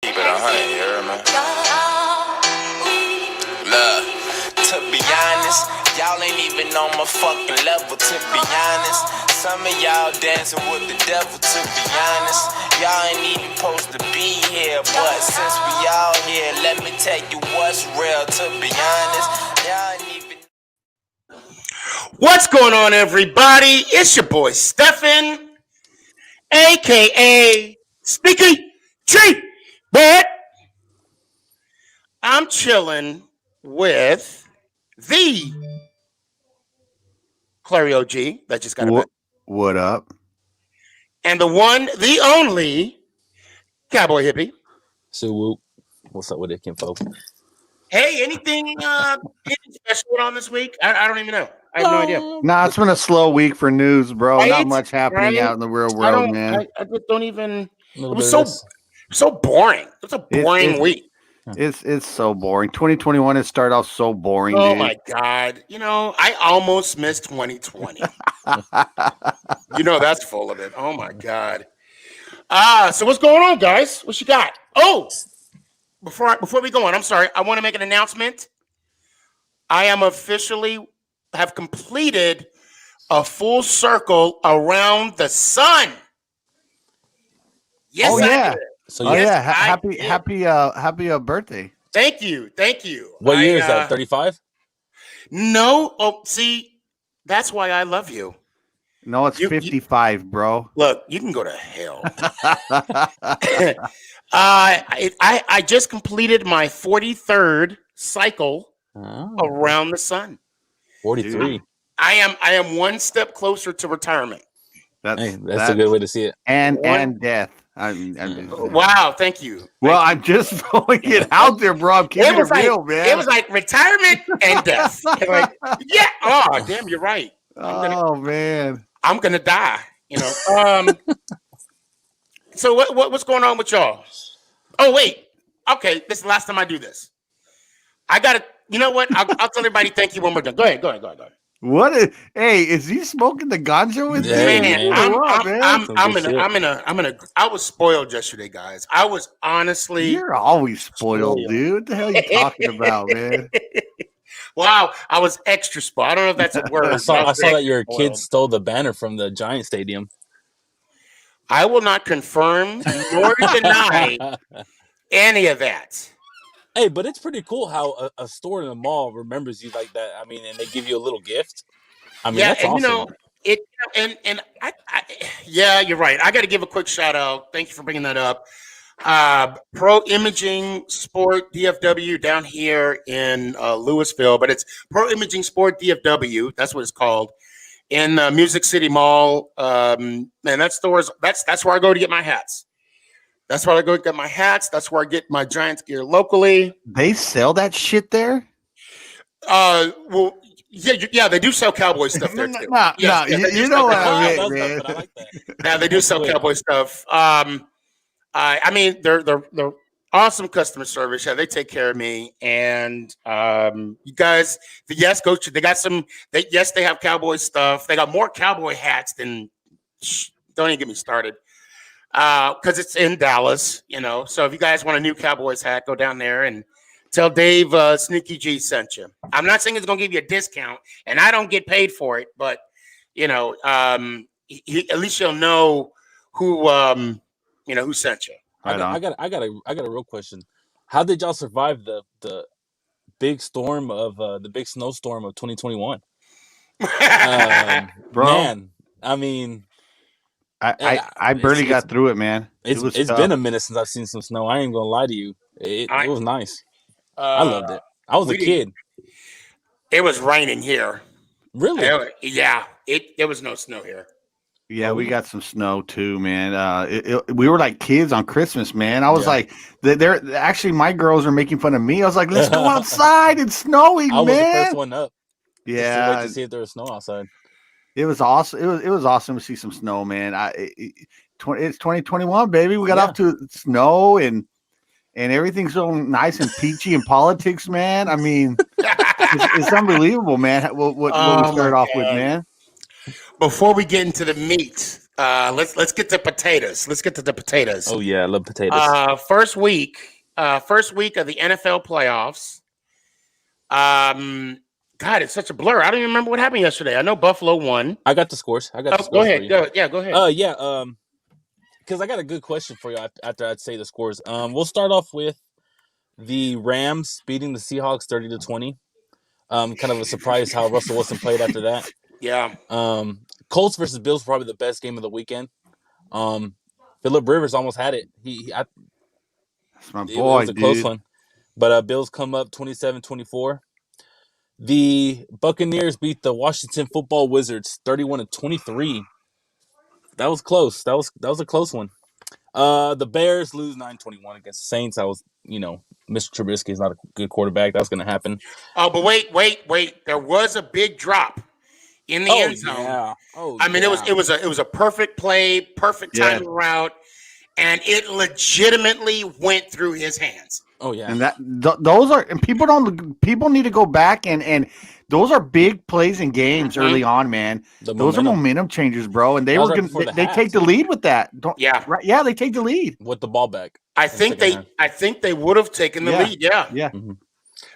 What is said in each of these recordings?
Keep it 100, you heard me? Look, to be honest, y'all ain't even on my fucking level, to be honest. Some of y'all dancing with the devil, to be honest. Y'all ain't even supposed to be here, but since we all here, let me tell you what's real, to be honest. Y'all ain't even... What's going on, everybody? It's your boy Stefan, aka Sneaky Tree. But I'm chilling with the Clary OG that just got a bit, What up? and the one, the only Cowboy Hippie. So whoop. What's up with it, Kinfolk? Hey, anything special going on this week? I don't even know. I have no idea. Nah, it's been a slow week for news, bro. Right? Not much happening Right? out in the real I world, don't. man. I just don't even. A It little was bit of so boring. It's a boring It's- week. It's so boring. 2021 has started off so boring, Oh dude. my God. You know, I almost missed 2020. You know, that's full of it. Oh my God. So what's going on, guys? What you got? Oh, before we go on, I'm sorry. I want to make an announcement. I am officially have completed a full circle around the sun. Yes, Oh, I yeah. did. So Oh yes, yeah, I did. happy birthday. Thank you. What year is that? 35? No. Oh, see, that's why I love you. No, it's 55, bro. Look, you can go to hell. I just completed my 43rd cycle around the sun. 43. I am one step closer to retirement. That's a good way to see it. And death. Wow, thank you. Well, I'm just throwing it out there, bro. I'm keeping it real, man. It was like retirement and death. Like, yeah. Oh, damn, you're right. Man. I'm gonna die. You know. So what's going on with y'all? Oh wait. Okay, this is the last time I do this. I gotta. You know what? I'll tell everybody thank you when we're done. Go ahead. Hey, is he smoking the ganja with Yeah, me? man. I was spoiled yesterday, guys. I was honestly. You're always spoiled, dude. What the hell are you talking about, man? Wow, I was extra spoiled. I don't know if that's a word. I saw that your kids stole the banner from the Giant Stadium. I will not confirm nor deny any of that. Hey, but it's pretty cool how a store in the mall remembers you like that. I mean, and they give you a little gift. I mean, that's awesome. You know it, and I yeah, you're right. I got to give a quick shout out. Thank you for bringing that up. Pro Imaging Sport DFW down here in Louisville, but it's Pro Imaging Sport DFW. That's what it's called in Music City Mall. And that store's that's where I go to get my hats. That's where I go get my hats. That's where I get my Giants gear locally. They sell that shit there? Well, yeah, they do sell Cowboy stuff there too. You know what I mean, man. I like that. Yeah, they do sell Cowboy stuff. I mean, they're awesome customer service. Yeah, they take care of me. And you guys, yes, coach, they got some. They have Cowboy stuff. They got more Cowboy hats than. Don't even get me started. Because it's in Dallas, you know. So if you guys want a new Cowboys hat, go down there and tell Dave Sneaky G sent you. I'm not saying it's going to give you a discount, and I don't get paid for it, but you know, at least you'll know who who sent you. I got a real question. How did y'all survive the big storm of the big snowstorm of 2021? Bro, man, I mean. I barely got through it, man. It's been a minute since I've seen some snow. I ain't gonna lie to you. It was nice. I loved it. I was a kid. It was raining here. Really? Yeah. There was no snow here. Yeah, we got some snow too, man. We were like kids on Christmas, man. I was like, they're actually my girls are making fun of me. I was like, let's go outside. It's snowing, man. I was the first one up. Yeah, wait to see if there was snow outside. It was awesome. It was awesome to see some snow, man. It's 2021, baby. We got off to snow and everything's so nice and peachy in politics, man. I mean, it's unbelievable, man. What we started off with, man. Before we get into the meat Let's get to potatoes. Let's get to the potatoes. Oh yeah, I love potatoes. First week of the NFL playoffs. God, it's such a blur. I don't even remember what happened yesterday. I know Buffalo won. I got the scores. Go For ahead. you. Go ahead. Yeah. Because I got a good question for you after I'd say the scores. We'll start off with the Rams beating the Seahawks 30-20. Kind of a surprise how Russell Wilson played after that. Yeah. Colts versus Bills probably the best game of the weekend. Phillip Rivers almost had it. That's my It boy, was a close dude. one, but Bills come up 27-24. The Buccaneers beat the Washington Football Wizards 31-23. That was close. That was a close one. The Bears lose 9-21 against the Saints. Mr. Trubisky is not a good quarterback. That's going to happen. Oh, but wait. There was a big drop in the end zone. Yeah. It was a perfect play, perfect timing route, and it legitimately went through his hands. Oh yeah. And those are, and people need to go back and those are big plays in games early on, man. Those are momentum changers, bro. And they take the lead with that. They take the lead with the ball back. I think they would have taken the lead. Yeah. Mm-hmm.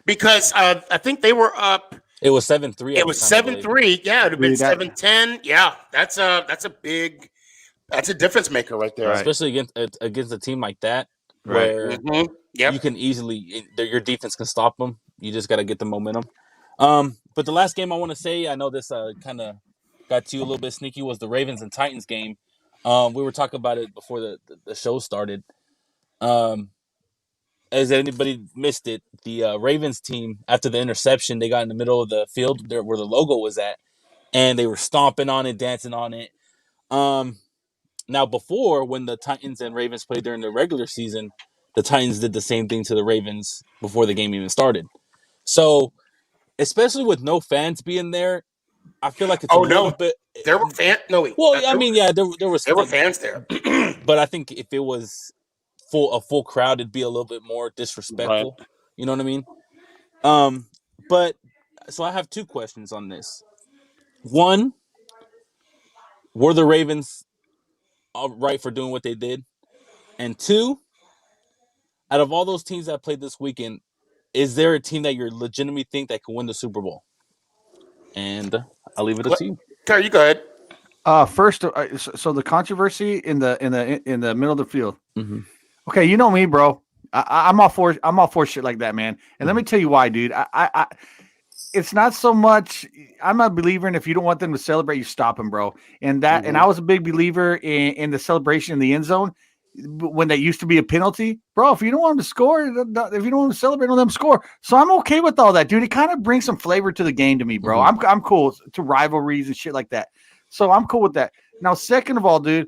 Because I think they were up. It was 7-3. It was 7-3. Yeah, it would have been 7-10. Yeah, that's a difference maker right there. Right. Especially against a team like that, where you can easily your defense can stop them. You just got to get the momentum. But the last game I want to say, I know this kind of got to you a little bit sneaky, was the Ravens and Titans game. We were talking about it before the show started. As anybody missed it, the Ravens team, after the interception, they got in the middle of the field where the logo was at, and they were stomping on it, dancing on it. Now, before, when the Titans and Ravens played during the regular season, the Titans did the same thing to the Ravens before the game even started. So, especially with no fans being there, I feel like it's a little bit. There were fans. No, wait. Well, there were fans there, but I think if it was a full crowd, it'd be a little bit more disrespectful. Right. You know what I mean? But so I have two questions on this. One, were the Ravens right for doing what they did? And two, out of all those teams that played this weekend, is there a team that you legitimately think that could win the Super Bowl? And I'll leave it up to you. Terry, you go ahead. First, so the controversy in the middle of the field. Mm-hmm. Okay, you know me, bro. I'm all for shit like that, man. And let me tell you why, dude. I it's not so much. I'm a believer in if you don't want them to celebrate, you stop them, bro. And I was a big believer in the celebration in the end zone when that used to be a penalty, bro. If you don't want them to score, if you don't want them to celebrate, don't let them score. So I'm okay with all that, dude. It kind of brings some flavor to the game to me, bro. Mm-hmm. I'm cool to rivalries and shit like that. So I'm cool with that. Now, second of all, dude.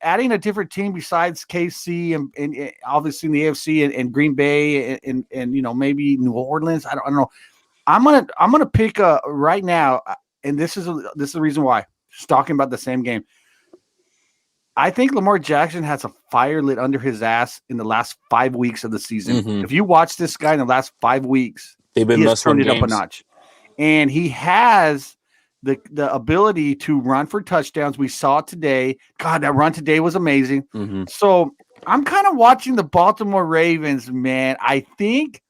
Adding a different team besides KC and obviously in the AFC and Green Bay and maybe New Orleans. I don't know. I'm gonna pick right now, and this is the reason why. Just talking about the same game. I think Lamar Jackson has a fire lit under his ass in the last 5 weeks of the season. Mm-hmm. If you watch this guy in the last 5 weeks, he has turned it up a notch, and he has the ability to run for touchdowns. We saw it today. God, that run today was amazing. Mm-hmm. So I'm kind of watching the Baltimore Ravens, man. I think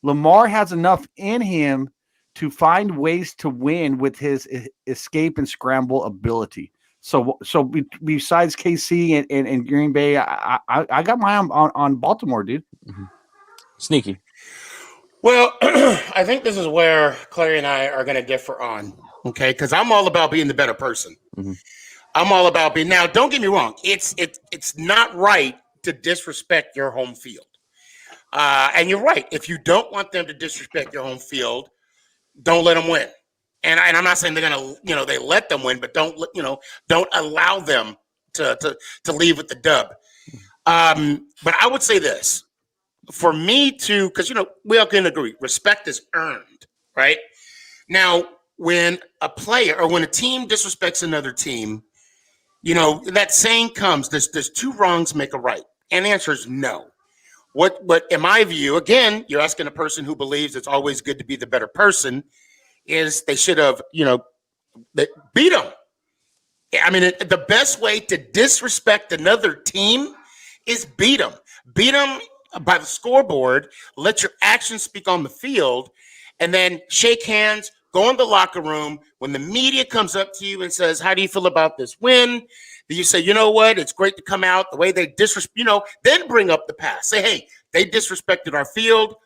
Lamar has enough in him to find ways to win with his escape and scramble ability. So besides KC and Green Bay, I got my eye on Baltimore, dude. Mm-hmm. Sneaky. Well, I think this is where Clary and I are going to differ on. Okay, because I'm all about being the better person. Mm-hmm. I'm all about being. Now, don't get me wrong. It's not right to disrespect your home field. And you're right. If you don't want them to disrespect your home field, don't let them win. And I'm not saying they're gonna, they let them win, but don't allow them to leave with the dub. But I would say this: for me to, because we all can agree, respect is earned, right? Now, when a player or when a team disrespects another team, that saying comes, there's two wrongs make a right. And the answer is no. What in my view, again, you're asking a person who believes it's always good to be the better person, is they should have, they beat them. I mean, the best way to disrespect another team is beat them. Beat them by the scoreboard. Let your actions speak on the field, and then shake hands. Go in the locker room. When the media comes up to you and says, "How do you feel about this win?" Then you say, "You know what? It's great to come out the way they disrespect." Then bring up the past. Say, "Hey, they disrespected our field,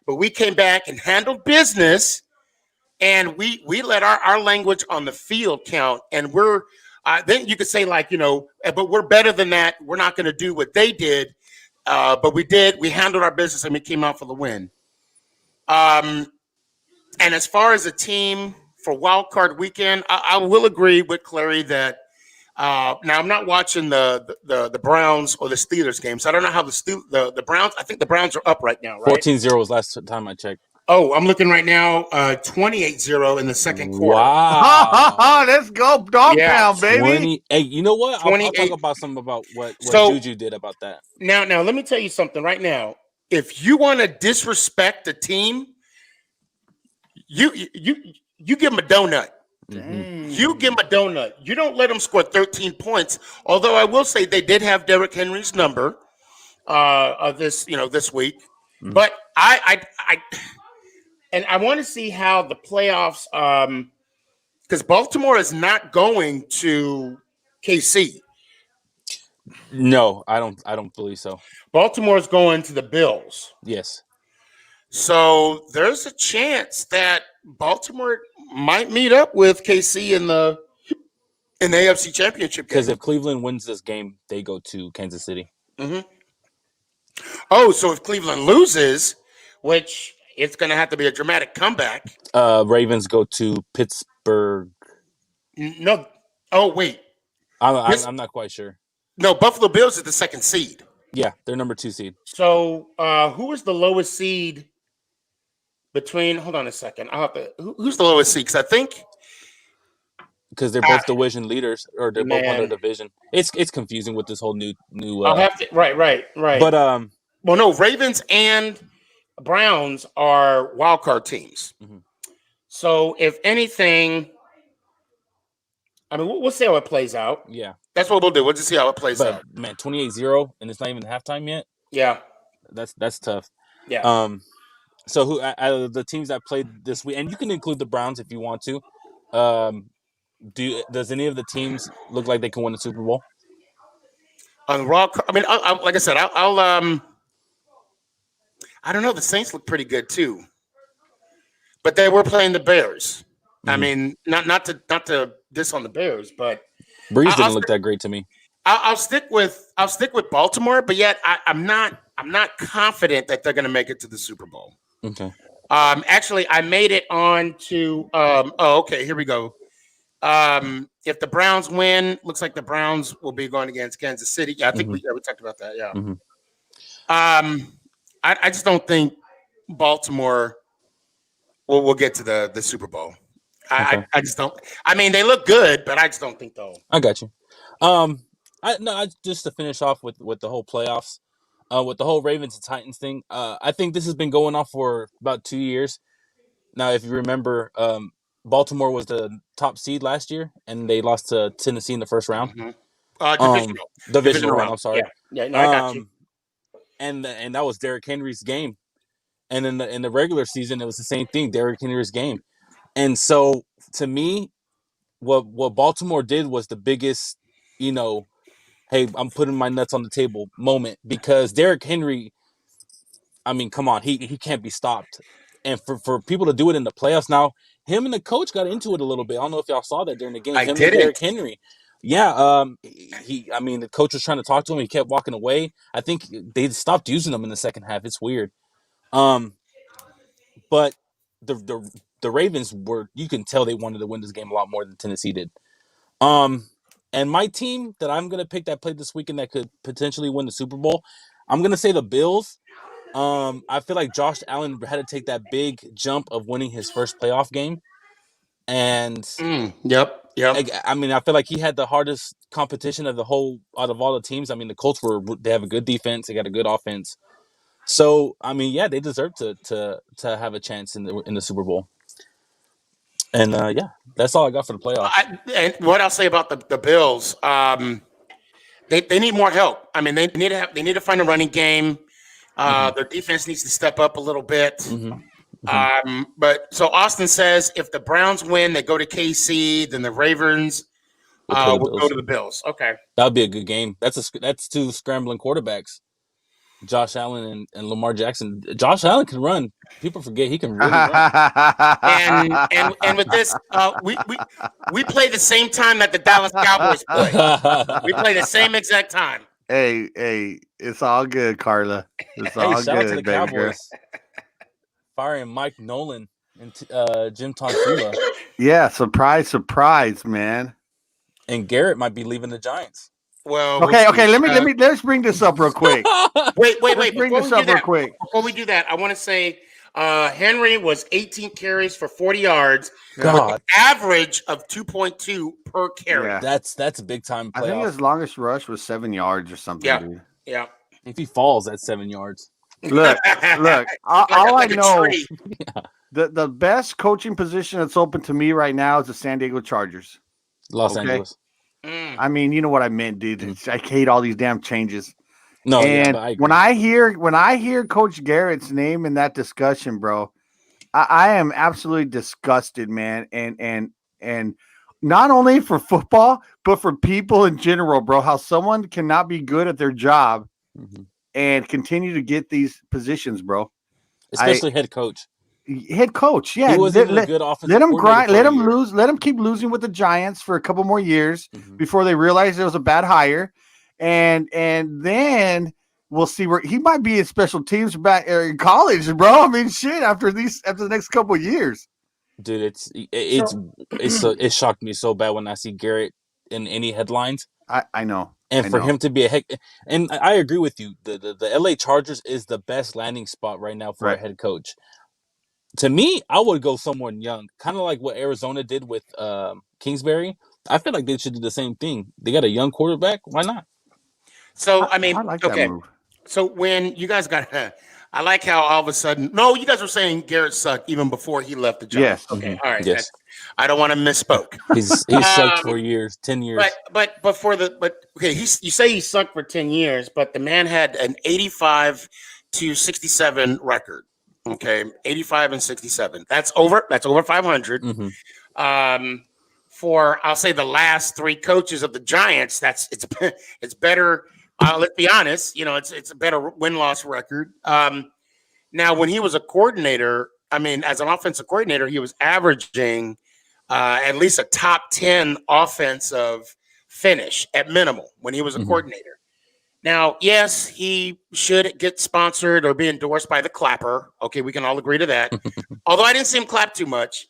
but we came back and handled business." And we let our language on the field count, and we're then you could say but we're better than that. We're not going to do what they did, but we did. We handled our business and we came out for the win. And as far as a team for wild card weekend, I will agree with Clary that. Now I'm not watching the Browns or the Steelers games. So I don't know how the Browns. I think the Browns are up right now, right? 14-0 was last time I checked. Oh, I'm looking right now. 28-0 in the second quarter. Wow. Let's go, dog pound, baby. 20. Hey, you know what? I'll talk 28. about something about what So- Juju did about that. Now, let me tell you something right now. If you want to disrespect the team, you give them a donut. Mhm. You give them a donut. You don't let them score 13 points. Although I will say they did have Derrick Henry's number this week. Mhm. But I want to see how the playoffs because Baltimore is not going to KC. No, I don't believe so. Baltimore is going to the Bills. Yes. So there's a chance that Baltimore might meet up with KC in the AFC Championship game. Because if Cleveland wins this game, they go to Kansas City. Mm-hmm. Oh, so if Cleveland loses, which it's going to have to be a dramatic comeback. Ravens go to Pittsburgh. No. Oh, wait. I'm not quite sure. No, Buffalo Bills is the second seed. Yeah, they're number 2 seed. So who is the lowest seed between? Hold on a second. I'll have to. Who's the lowest seed? Because I think. Because they're both division leaders, or they're both on their division. It's confusing with this whole new. I'll have to. Right. But well, no, Ravens and Browns are wild card teams. Mm-hmm. So if anything, I mean, we'll see how it plays out. Yeah, that's what we'll do. We'll just see how it plays out. Man, 28-0, and it's not even halftime yet. Yeah, that's tough. Yeah. So who out of the teams that played this week, and you can include the Browns if you want to. Does any of the teams look like they can win the Super Bowl? On raw, I mean, like I said, I'll I don't know. The Saints look pretty good too, but they were playing the Bears. Mm-hmm. I mean, not to diss on the Bears, but Breeze didn't look that great to me. I'll stick with Baltimore, but yet I'm not confident that they're going to make it to the Super Bowl. Okay. Actually, I made it on to. Okay. Here we go. If the Browns win, looks like the Browns will be going against Kansas City. Yeah, I think we talked about that. Yeah. Mm-hmm. I just don't think Baltimore will get to the Super Bowl. I just don't. I mean, they look good, but I just don't think they'll. I got you. I just to finish off with the whole playoffs, with the whole Ravens and Titans thing. I think this has been going on for about 2 years. Now, if you remember, Baltimore was the top seed last year, and they lost to Tennessee in the first round. Mm-hmm. Divisional round. I'm sorry. Yeah. No, I got you. And that was Derrick Henry's game, and in the regular season, it was the same thing. Derrick Henry's game, and so to me, what Baltimore did was the biggest, hey, I'm putting my nuts on the table moment, because Derrick Henry, I mean, come on, he can't be stopped. And for people to do it in the playoffs now, him and the coach got into it a little bit. I don't know if y'all saw that during the game. I him didn't. And Derrick Henry. Yeah, the coach was trying to talk to him. He kept walking away. I think they stopped using him in the second half. It's weird. But the Ravens you can tell they wanted to win this game a lot more than Tennessee did. And my team that I'm gonna pick that played this weekend that could potentially win the Super Bowl, I'm gonna say the Bills. I feel like Josh Allen had to take that big jump of winning his first playoff game, and yep. I mean, I feel like he had the hardest competition out of all the teams. I mean, the Colts they have a good defense, they got a good offense, so I mean, yeah, they deserve to have a chance in the Super Bowl. And that's all I got for the playoffs. And what I'll say about the Bills, they need more help. I mean, they need to find a running game. Their defense needs to step up a little bit. But so Austin says if the Browns win, they go to KC, then the Ravens will go to the Bills. Okay, that would be a good game. That's two scrambling quarterbacks, Josh Allen and Lamar Jackson. Josh Allen can run. People forget he can really run. and with this, we play the same time that the Dallas Cowboys play. We play the same exact time. Hey, it's all good, Carla. It's all shout out to the good, baby girl. Cowboys. Firing Mike Nolan and Jim Tonsula. Yeah, surprise, man. And Garrett might be leaving the Giants. Well, okay. Let's bring this up real quick. Wait. Bring this up real quick. Before we do that, I want to say Henry was 18 carries for 40 yards, with an average of 2.2 per carry. Yeah. That's a big time playoff. I think his longest rush was 7 yards or something. Yeah, dude. yeah. If he falls, that's 7 yards. Look. All I know, yeah. the best coaching position that's open to me right now is the San Diego Chargers. Los Angeles. I mean, you know what I meant, dude. I hate all these damn changes. No, and I agree. when I hear Coach Garrett's name in that discussion, bro, I am absolutely disgusted, man. And not only for football, but for people in general, bro. How someone cannot be good at their job and continue to get these positions, bro. Especially head coach. Head coach, yeah. He wasn't a good offensive let him grind. Let him year. lose. Let him keep losing with the Giants for a couple more years before they realize it was a bad hire, and then we'll see where he might be in special teams back in college, bro. I mean, shit. After the next couple of years, dude, it shocked me so bad when I see Garrett in any headlines. I know. And for him to be a head, and I agree with you. The LA Chargers is the best landing spot right now for a head coach. To me, I would go someone young, kind of like what Arizona did with Kingsbury. I feel like they should do the same thing. They got a young quarterback. Why not? So, I mean, I like that move. So when you guys got, I like how all of a sudden, no, you guys were saying Garrett sucked even before he left the job. Yes. Okay. All right. Yes. I don't want to misspoke. He sucked for years, 10 years. But okay, you say he sucked for 10 years, but the man had an 85 to 67 record. Okay, 85 and 67. That's over 500. For I'll say the last three coaches of the Giants, it's better. Let's be honest, it's a better win-loss record. Now, when he was a coordinator, I mean, as an offensive coordinator, he was averaging at least a top 10 offensive finish at minimal when he was a coordinator. Now, yes, he should get sponsored or be endorsed by the Clapper. Okay, we can all agree to that. Although I didn't see him clap too much.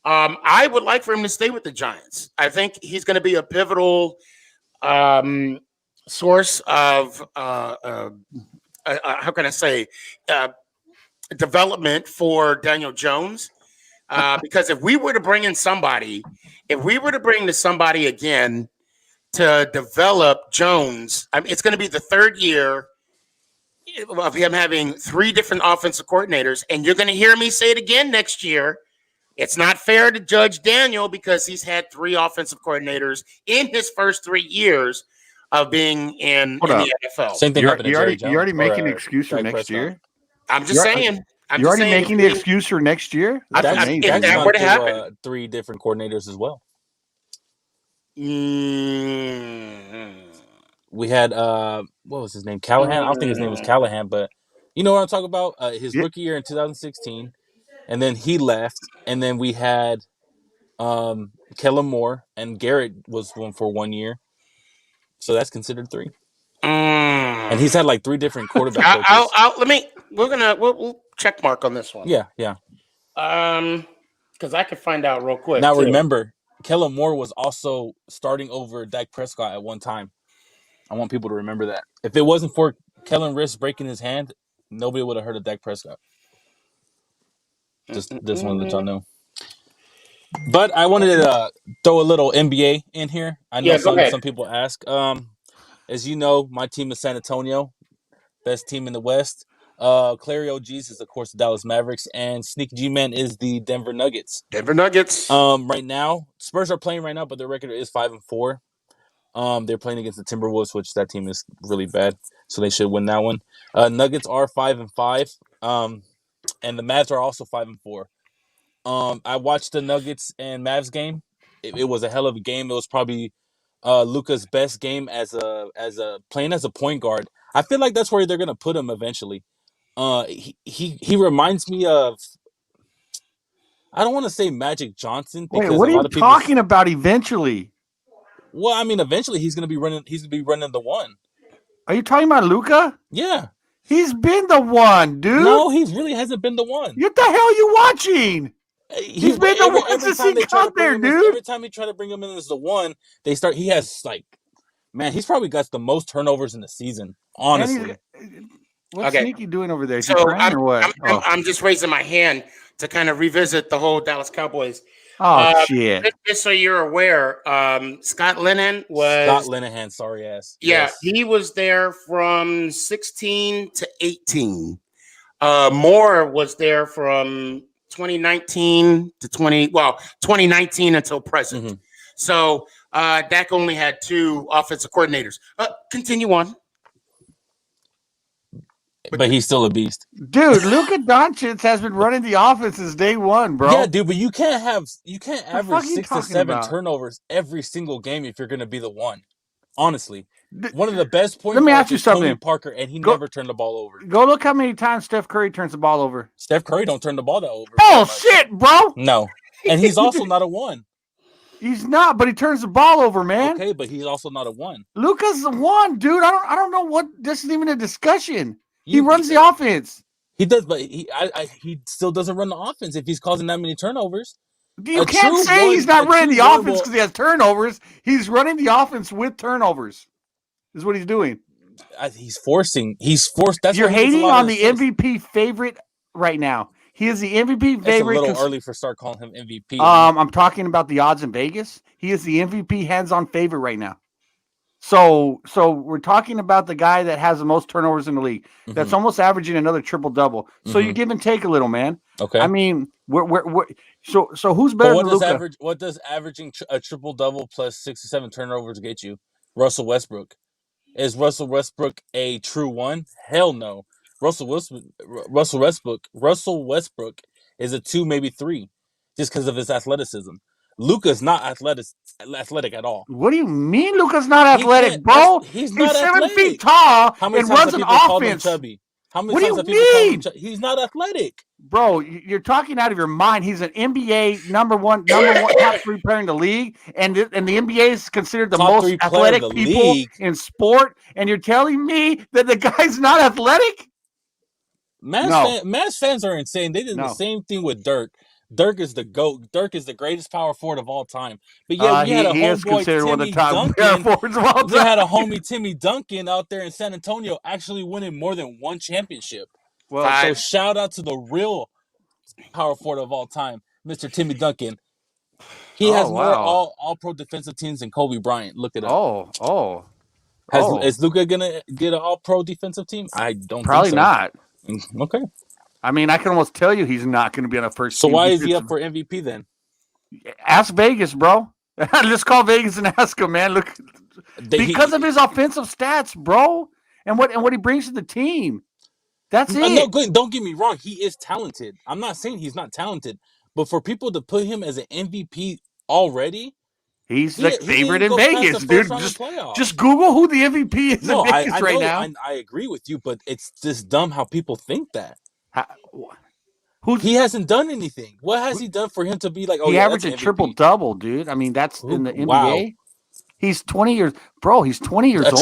I would like for him to stay with the Giants. I think he's going to be a pivotal source of, how can I say, development for Daniel Jones. Because if we were to bring somebody again to develop Jones, I mean, it's going to be the third year of him having three different offensive coordinators, and you're going to hear me say it again next year. It's not fair to judge Daniel because he's had three offensive coordinators in his first 3 years of being in the NFL. Same thing happened to Jerry Jones. You're already making an excuse for next year? I'm just saying. You're already making the excuse for next year? If that were to happen. Three different coordinators as well. We had what was his name? Callahan. I don't think his name was Callahan, but you know what I'm talking about. His rookie year in 2016, and then he left, and then we had Kellen Moore, and Garrett was one for 1 year, so that's considered three. And he's had like three different quarterback coaches. We'll check mark on this one. Yeah. Because I could find out real quick. Now remember, Kellen Moore was also starting over Dak Prescott at one time. I want people to remember that. If it wasn't for Kellen wrist breaking his hand, nobody would have heard of Dak Prescott. Just this one that y'all know. But I wanted to throw a little NBA in here. I know some people ask. As you know, my team is San Antonio, best team in the West. Clary OGs is of course the Dallas Mavericks, and Sneak G Man is the Denver Nuggets. Denver Nuggets. Right now, Spurs are playing right now, but their record is 5-4. They're playing against the Timberwolves, which that team is really bad, so they should win that one. Nuggets are 5-5. And the Mavs are also 5-4. I watched the Nuggets and Mavs game. It was a hell of a game. It was probably Luka's best game as a playing as a point guard. I feel like that's where they're gonna put him eventually. He reminds me of, I don't want to say Magic Johnson Wait, because what a are lot you of people. talking about eventually? Well, I mean, eventually he's gonna be running. He's gonna be running the one. Are you talking about Luka? Yeah. He's been the one, dude. No, he really hasn't been the one. What the hell are you watching? He's been the one since he got there, dude. Every time he try to bring him in as the one, they start. He has like, man, he's probably got the most turnovers in the season. Honestly, what's Okay. Sneaky doing over there? Is he So crying or what? I'm just raising my hand to kind of revisit the whole Dallas Cowboys. Shit. Just so you're aware, Scott Linehan, sorry ass. Yeah, Yes. he was there from 16 to 18. Moore was there from 2019 to 2019 until present. Mm-hmm. So Dak only had 2 offensive coordinators. Continue on. But he's still a beast. Dude, Luka Doncic has been running the offense since day one, bro. Yeah, dude, but you can't average fuck are you 6 to talking 7 about? turnovers every single game if you're gonna be the one. Honestly. One of the best point Let me guards ask you is Tony something. Parker, and he Go- never turned the ball over. Go look how many times Steph Curry turns the ball over. Steph Curry don't turn the ball that over. Bullshit, bro. No. And he's also not a one. He's not, but he turns the ball over, man. Okay, but he's also not a one. Luka's the one, dude. I don't know what. This isn't even a discussion. He runs the offense. He does, but he still doesn't run the offense if he's causing that many turnovers. You can't say he's not running the offense because he has turnovers. He's running the offense with turnovers. Is what he's doing. He's forced. That's You're why he gets a hating lot on of the assists. MVP favorite right now. He is the MVP It's favorite. a little early for start calling him MVP. I'm talking about the odds in Vegas. He is the MVP hands-on favorite right now. So we're talking about the guy that has the most turnovers in the league. That's almost averaging another triple-double. So you give and take a little, man. Okay. I mean, so who's better than Luka? What does averaging a triple-double plus 6 to 7 turnovers get you? Russell Westbrook. Is Russell Westbrook a true one? Hell no. Russell Westbrook is a 2, maybe 3, just because of his athleticism. Luka's not athletic at all. What do you mean Luka's not athletic, bro? He's not 7 athletic. feet tall How many and times runs have an people called him offense. chubby? How many What do times you have people called him mean? chubby? He's not athletic. Bro, you're talking out of your mind. He's an NBA number one top 3 player in the league, and the NBA is considered the Top most 3 player in athletic the people league. in sport. And you're telling me that the guy's not athletic? Mavs fans are insane. They did the same thing with Dirk. Dirk is the GOAT. Dirk is the greatest power forward of all time. But yeah, we had a homeboy, Timmy Duncan. We had a homie, Timmy Duncan, out there in San Antonio actually winning more than 1 championship. Well, so shout out to the real power forward of all time, Mr. Timmy Duncan. He has more all-pro defensive teams than Kobe Bryant. Look it up. Is Luka gonna get an all-pro defensive team? I don't probably think so. not. Okay. I mean, I can almost tell you he's not going to be on a first. So why is he up for MVP then? Ask Vegas, bro. Let's call Vegas and ask him, man. Look, because of his offensive stats, bro, and what he brings to the team. That's it. No, don't get me wrong. He is talented. I'm not saying he's not talented, but for people to put him as an MVP already, he's the favorite in Vegas, dude. Just Google who the MVP is in Vegas right now. I agree with you, but it's just dumb how people think that. He hasn't done anything. What has he done for him to be like? Oh, he yeah, averaged a triple-double, dude. I mean, that's in the NBA. He's 20 years, bro. He's 20 years old. A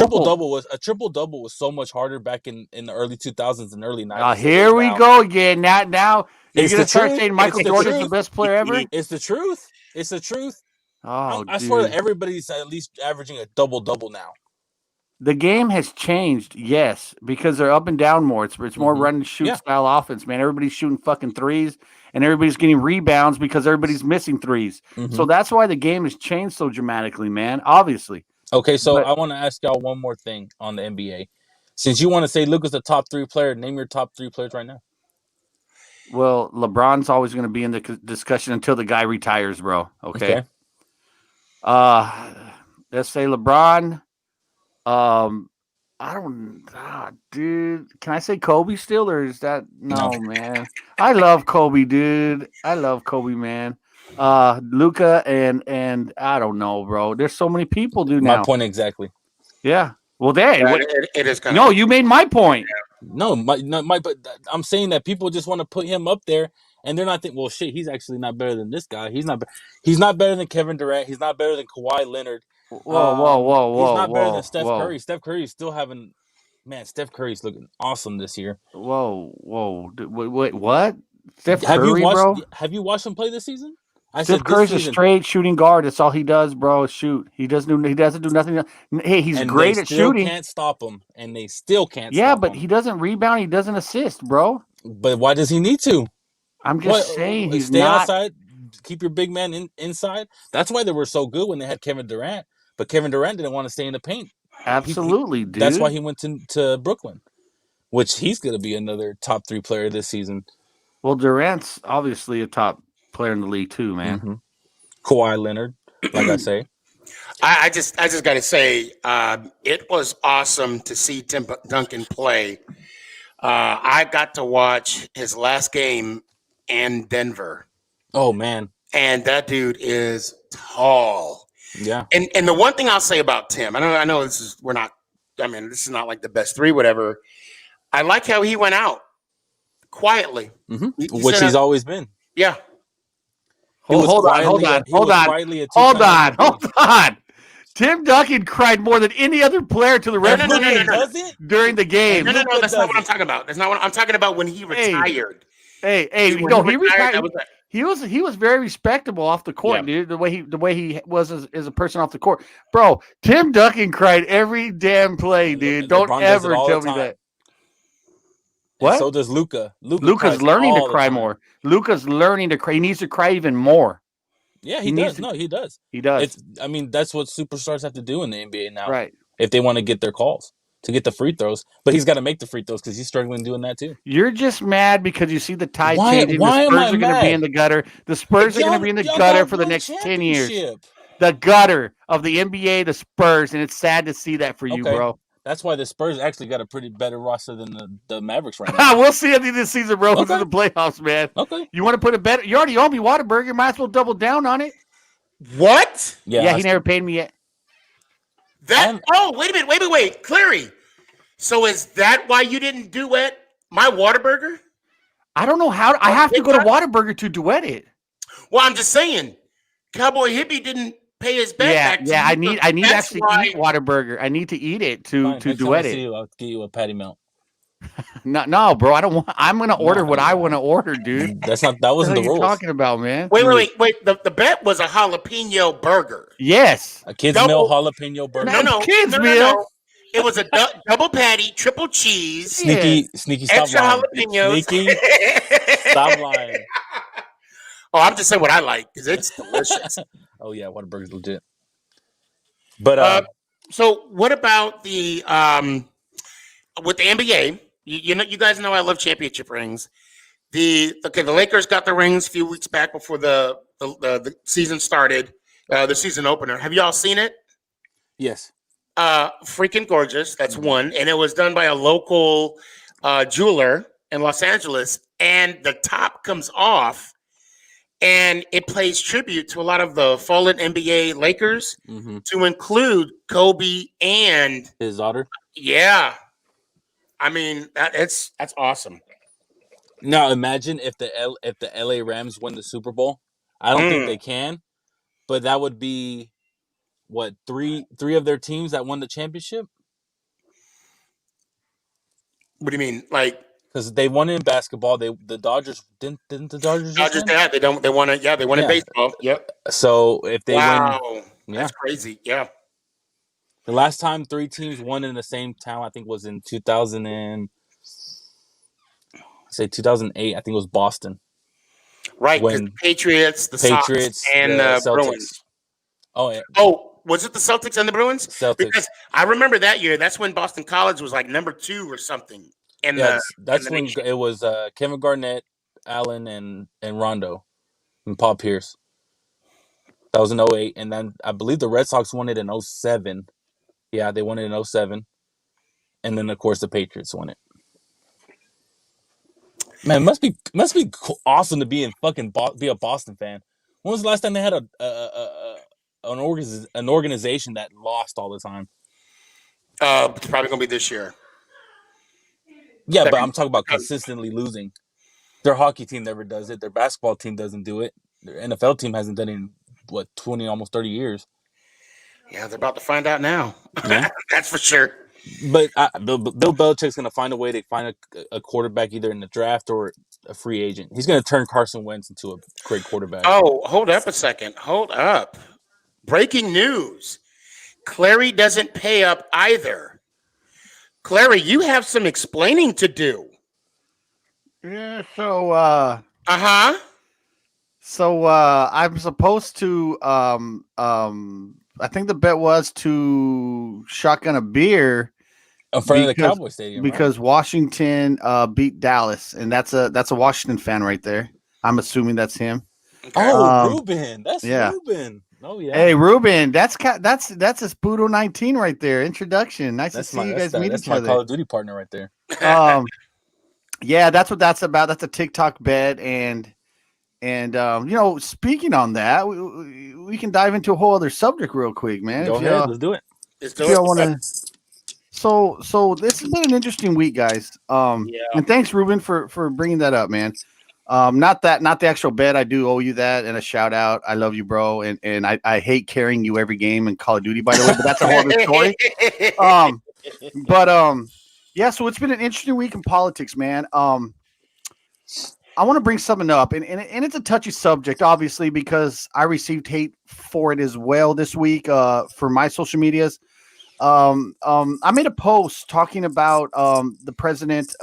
triple double was so much harder back in the early 2000s and early 90s. Here we go again. Now you're gonna start saying Michael Jordan's the best player ever. It's the truth. It's the truth. Oh, I swear that everybody's at least averaging a double now. The game has changed, yes, because they're up and down more. It's more run and shoot style offense, man. Everybody's shooting fucking threes, and everybody's getting rebounds because everybody's missing threes. So that's why the game has changed so dramatically, man. Obviously. Okay, so I want to ask y'all one more thing on the NBA. Since you want to say Luka's the top 3 player, name your top 3 players right now. Well, LeBron's always going to be in the discussion until the guy retires, bro. Okay. Let's say LeBron. I don't, dude. Can I say Kobe still, or is that no, man? I love Kobe, dude. I love Kobe, man. Luka and I don't know, bro. There's so many people do now. My point exactly. Yeah. Well, then it is kind no. You made my point. No, but I'm saying that people just want to put him up there, and they're not thinking, well, shit, he's actually not better than this guy. He's not better than Kevin Durant. He's not better than Kawhi Leonard. Whoa! He's not better than Steph Curry. Steph Curry's still having, man. Steph Curry's looking awesome this year. Whoa! Wait, what? Steph Have Curry, bro? Bro? Have you watched him play this season? Steph Curry's a straight shooting guard. That's all he does, bro. Shoot. He doesn't do nothing. Hey, he's great at shooting. Can't stop him, and they still can't. Yeah, stop but him. He doesn't rebound. He doesn't assist, bro. But why does he need to? I'm just saying he's stay not outside. Keep your big man inside. That's why they were so good when they had Kevin Durant. But Kevin Durant didn't want to stay in the paint. Absolutely, dude. That's why he went to Brooklyn, which he's going to be another top 3 player this season. Well, Durant's obviously a top player in the league too, man. Mm-hmm. Kawhi Leonard, like I say. I just got to say, it was awesome to see Tim Duncan play. I got to watch his last game in Denver. Oh man! And that dude is tall. Yeah. And the one thing I'll say about Tim, I know this is not like the best 3, whatever. I like how he went out quietly, which he's always been. Yeah. Hold on. Tim Duncan cried more than any other player to the ref during the game. No, that's not what I'm talking about. That's not what I'm talking about when he retired. He retired. He was very respectable off the court, dude. The way he was as a person off the court, bro. Tim Duncan cried every damn play, dude. Don't ever tell me that. What? And so does Luka. Luka's learning to cry more. Luka's learning to cry. He needs to cry even more. Yeah, he does. He does. He does. That's what superstars have to do in the NBA now, right? If they want to get their calls, to get the free throws. But he's got to make the free throws because he's struggling doing that too. You're just mad because you see the tide changing. The Spurs are going to be in the gutter. The Spurs are going to be in the gutter for the next 10 years. The gutter of the NBA, the Spurs, and it's sad to see that for you, bro. That's why the Spurs actually got a pretty better roster than the Mavericks right now. We'll see at the end of the season, bro. Who's in the playoffs, man? Okay. You want to put a bet? You already owe me Whataburger. Might as well double down on it. What? Yeah, he never paid me yet. Wait a minute. Wait. Cleary. So is that why you didn't duet my Whataburger? I don't know how. I have to go to Whataburger to duet it. Well, I'm just saying. Cowboy Hippie didn't pay his bet back to you. I need to actually eat Whataburger. I need to eat it to duet it. I'll get you a patty melt. No, bro. I don't want. I'm gonna order what I want to order, dude. That wasn't the rules. What are you talking about, man? Wait. The bet was a jalapeno burger. Yes, a kids meal jalapeno burger. No, kids meal. It was a double patty, triple cheese, sneaky. Stop extra lying. jalapenos. Sneaky. Stop lying. Oh, I'm just saying what I like because it's delicious. Oh yeah, Whataburger's legit. But so what about the with the NBA? You guys know I love championship rings. The Lakers got the rings a few weeks back before the season started, the season opener. Have y'all seen it? Yes. Freaking gorgeous. That's one, and it was done by a local jeweler in Los Angeles. And the top comes off, and it plays tribute to a lot of the fallen NBA Lakers, to include Kobe and his daughter. Yeah. I mean, that's awesome. Now imagine if the LA Rams win the Super Bowl. I don't think they can, but that would be what three of their teams that won the championship. What do you mean, like? Because they won in basketball. The Dodgers didn't the Dodgers? They won it. Yeah, they won in baseball. Yep. So if they win, that's crazy. Yeah. The last time 3 teams won in the same town, I think, was in 2008. I think it was Boston. Right, when Patriots, the Sox, and the Bruins. Oh, yeah. Was it the Celtics and the Bruins? Celtics. Because I remember that year. That's when Boston College was like number 2 or something. That's when it was Kevin Garnett, Allen, and Rondo, and Paul Pierce. That was in 08. And then I believe the Red Sox won it in 07. Yeah, they won it in 07. And then, of course, the Patriots won it. Man, it must be awesome to be be a Boston fan. When was the last time they had an organization that lost all the time? It's probably gonna be this year. Yeah, but I'm talking about consistently losing. Their hockey team never does it. Their basketball team doesn't do it. Their NFL team hasn't done it in 20, almost 30 years. Yeah, they're about to find out now. Yeah. That's for sure. But Bill Belichick's going to find a way to find a quarterback either in the draft or a free agent. He's going to turn Carson Wentz into a great quarterback. Oh, hold up a second. Hold up. Breaking news. Clary doesn't pay up either. Clary, you have some explaining to do. Yeah, so I'm supposed to I think the bet was to shotgun a beer in front of the Cowboy Stadium because Washington beat Dallas, and that's a Washington fan right there. I'm assuming that's him. Okay. Oh, Ruben, that's Ruben. Oh yeah. Hey Ruben, that's a Spudo 19 right there. Introduction. Nice to see you guys meet each other. That's my Call of Duty partner right there. Yeah, that's what that's about. That's a TikTok bet, and speaking on that, we can dive into a whole other subject real quick, man. Go ahead, let's do it. So this has been an interesting week, guys. And thanks, Ruben, for bringing that up, man. Not the actual bet. I do owe you that and a shout out. I love you, bro, and I hate carrying you every game in Call of Duty, by the way. But that's a whole other story. Yeah. So it's been an interesting week in politics, man. I want to bring something up, and it's a touchy subject, obviously, because I received hate for it as well this week for my social medias. I made a post talking about the president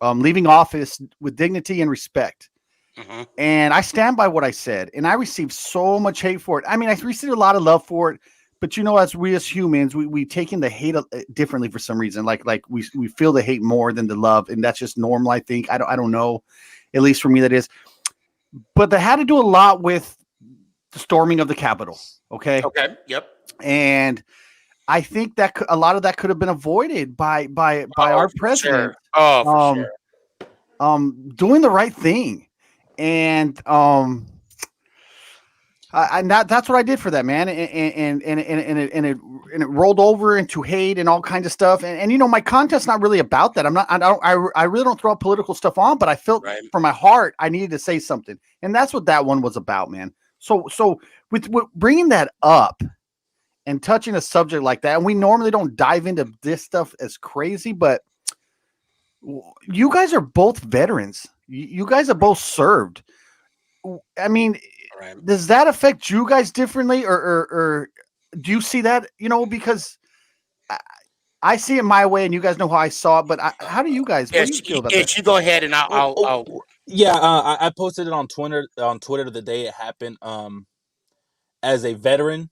leaving office with dignity and respect. Mm-hmm. And I stand by what I said, and I received so much hate for it. I mean, I received a lot of love for it, but as humans, we take in the hate differently for some reason. Like we feel the hate more than the love, and that's just normal. I think I don't know, at least for me that is. But that had to do a lot with the storming of the Capitol. Okay. Yep. And I think that a lot of that could have been avoided by our president. Sure. For sure. Doing the right thing, and that's what I did for that, man, and it rolled over into hate and all kinds of stuff, and my content's not really about that. I really don't throw out political stuff on, but I felt from my heart I needed to say something, and that's what that one was about, man. So with bringing that up and touching a subject like that, and we normally don't dive into this stuff as crazy, but you guys are both veterans. You guys have both served. I mean, does that affect you guys differently, or do you see that? Because I see it my way, and you guys know how I saw it. But how do you guys? What do you feel about that? You go ahead, and I'll. Yeah, I posted it on Twitter. On Twitter the day it happened. As a veteran,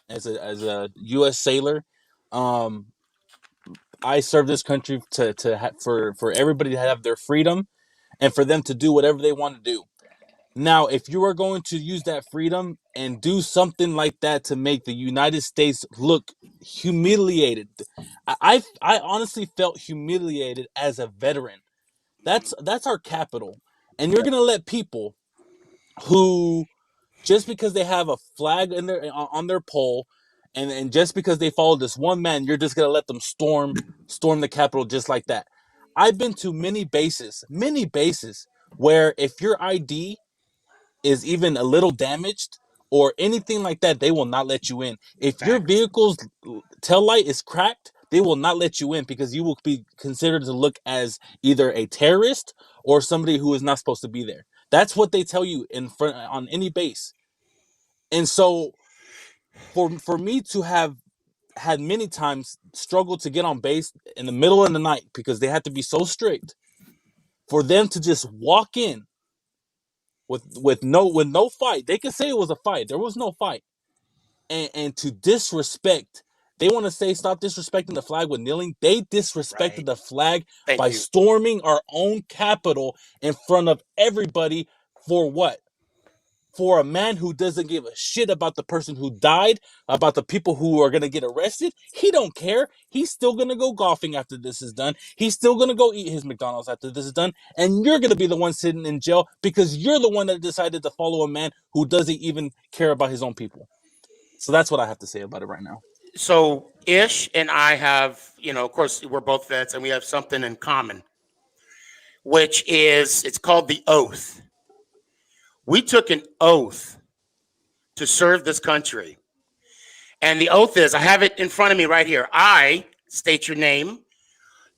as a U.S. sailor, I serve this country for everybody to have their freedom, and for them to do whatever they want to do. Now, if you are going to use that freedom and do something like that to make the United States look humiliated, I honestly felt humiliated as a veteran. That's our capital, and you're gonna let people who, just because they have a flag on their pole, and just because they follow this one man, you're just gonna let them storm the Capitol just like that. I've been to many bases where if your ID is even a little damaged or anything like that, they will not let you in. If your vehicle's tail light is cracked, they will not let you in because you will be considered to look as either a terrorist or somebody who is not supposed to be there. That's what they tell you in front on any base. And so for me to have had many times struggled to get on base in the middle of the night because they had to be so strict, for them to just walk in with no fight. They could say it was a fight. There was no fight. and to disrespect. They want to say stop disrespecting the flag with kneeling. They disrespected the flag by storming our own Capitol in front of everybody for what? For a man who doesn't give a shit about the person who died, about the people who are going to get arrested. He don't care. He's still going to go golfing after this is done. He's still going to go eat his McDonald's after this is done. And you're going to be the one sitting in jail because you're the one that decided to follow a man who doesn't even care about his own people. So that's what I have to say about it right now. So Ish and I have, of course, we're both vets and we have something in common, which is it's called the oath. We took an oath to serve this country. And the oath is, I have it in front of me right here. I state your name,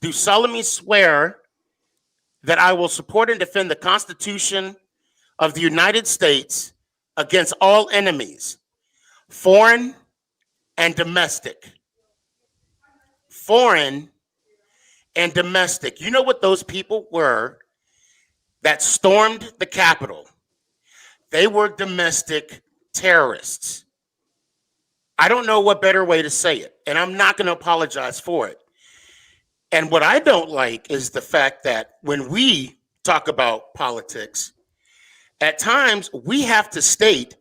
do solemnly swear that I will support and defend the Constitution of the United States against all enemies, foreign and domestic. Foreign and domestic. You know what those people were that stormed the Capitol? They were domestic terrorists. I don't know what better way to say it, and I'm not going to apologize for it. And what I don't like is the fact that when we talk about politics, at times we have to state,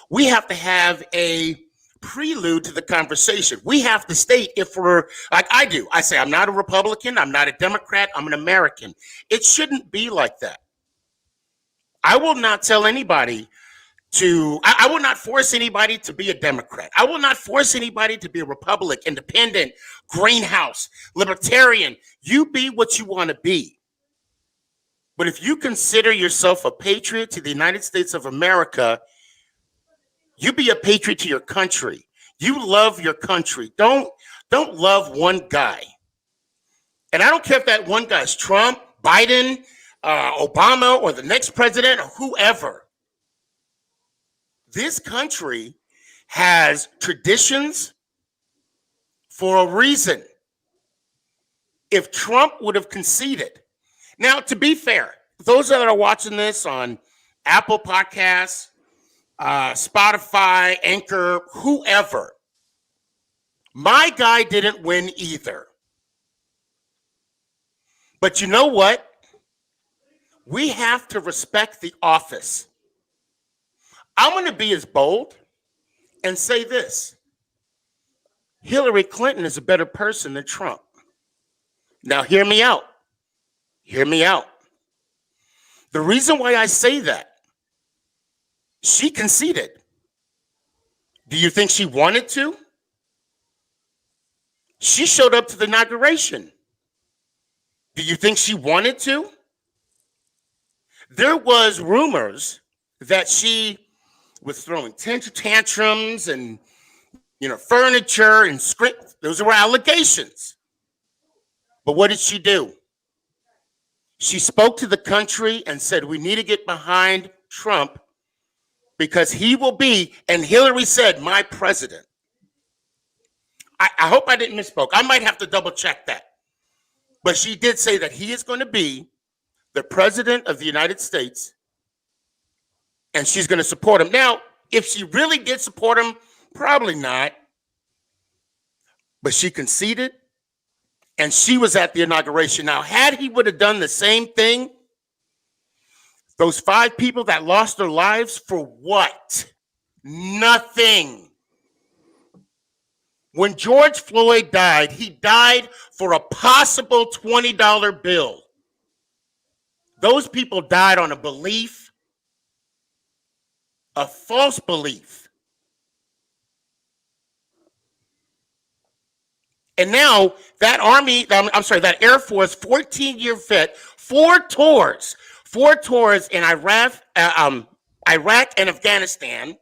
we have to have a prelude to the conversation. We have to state if we're, like I do, I say I'm not a Republican, I'm not a Democrat, I'm an American. It shouldn't be like that. I will not tell anybody I will not force anybody to be a Democrat. I will not force anybody to be a Republican, independent, greenhouse, libertarian. You be what you want to be. But if you consider yourself a patriot to the United States of America, you be a patriot to your country. You love your country. Don't love one guy. And I don't care if that one guy is Trump, Biden, Obama, or the next president, or whoever. This country has traditions for a reason. If Trump would have conceded. Now, to be fair, those that are watching this on Apple Podcasts, Spotify, Anchor, whoever, my guy didn't win either. But you know what? We have to respect the office. I'm going to be as bold and say this. Hillary Clinton is a better person than Trump. Now, hear me out. Hear me out. The reason why I say that, she conceded. Do you think she wanted to? She showed up to the inauguration. Do you think she wanted to? There was rumors that she was throwing tantrums and, furniture and script. Those were allegations. But what did she do? She spoke to the country and said, we need to get behind Trump because he will be, and Hillary said, my president. I hope I didn't misspoke. I might have to double check that. But she did say that he is going to be the president of the United States and she's going to support him. Now, if she really did support him, probably not. But she conceded and she was at the inauguration. Now, had he would have done the same thing, those 5 people that lost their lives for what? Nothing. When George Floyd died, he died for a possible $20 bill. Those people died on a belief, a false belief. And now that Air Force 14-year vet, 4 tours in Iraq and Afghanistan.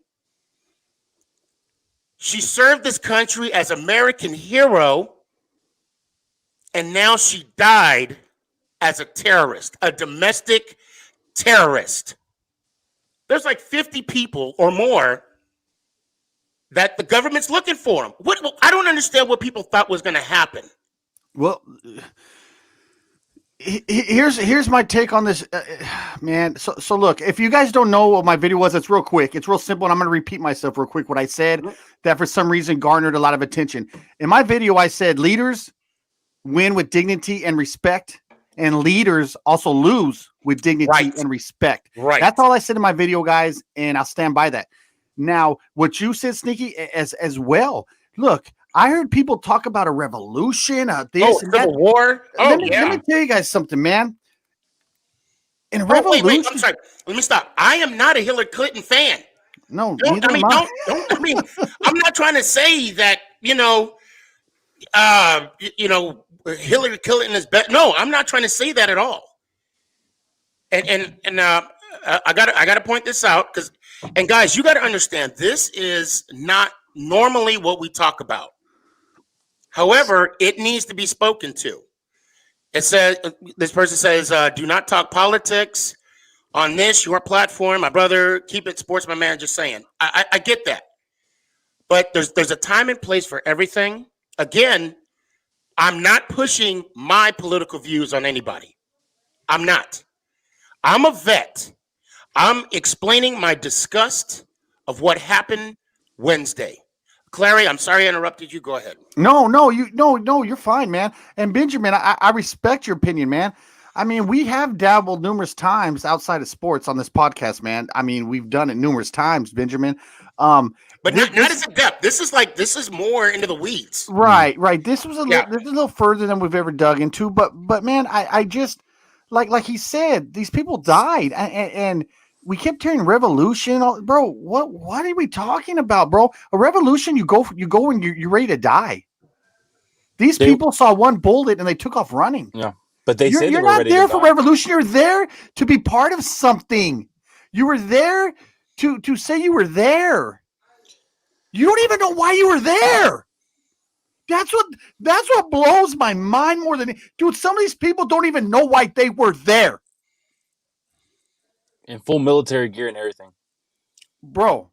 She served this country as American hero, and now she died as a terrorist, a domestic terrorist. There's like 50 people or more that the government's looking for them. I don't understand what people thought was going to happen. Well, Here's my take on this, man. So look, if you guys don't know what my video was, it's real quick. It's real simple, and I'm going to repeat myself real quick. What I said that for some reason garnered a lot of attention. In my video, I said leaders win with dignity and respect, and leaders also lose with dignity and respect. Right. That's all I said in my video, guys, and I'll stand by that. Now, what you said, Sneaky, as well. Look, I heard people talk about a revolution, this and that. Civil War. Let me tell you guys something, man. In a revolution. Wait, I'm sorry. Let me stop. I am not a Hillary Clinton fan. No, I'm not trying to say that, Hillary Clinton is better. No, I'm not trying to say that at all. And I gotta point this out and guys, you got to understand this is not normally what we talk about. However, it needs to be spoken to. It says this person says, "Do not talk politics on your platform, my brother. Keep it sports, my man." Just saying, I get that, but there's a time and place for everything. Again, I'm not pushing my political views on anybody. I'm not. I'm a vet. I'm explaining my disgust of what happened Wednesday. Clary, I'm sorry I interrupted you. Go ahead. No, you're fine, man. And Benjamin, I respect your opinion, man. I mean, we have dabbled numerous times outside of sports on this podcast, man. I mean, we've done it numerous times, Benjamin. But not as in depth. This is more into the weeds. Right. This was a little further than we've ever dug into. But man, I just like he said, these people died, and we kept hearing revolution, bro. What are we talking about, bro? A revolution, you go when you're ready to die. These people saw one bullet and they took off running. Yeah, but you're not there for revolution. You're there to be part of something. You were there to say you were there. You don't even know why you were there. That's what blows my mind more than dude. Some of these people don't even know why they were there. In full military gear and everything, bro.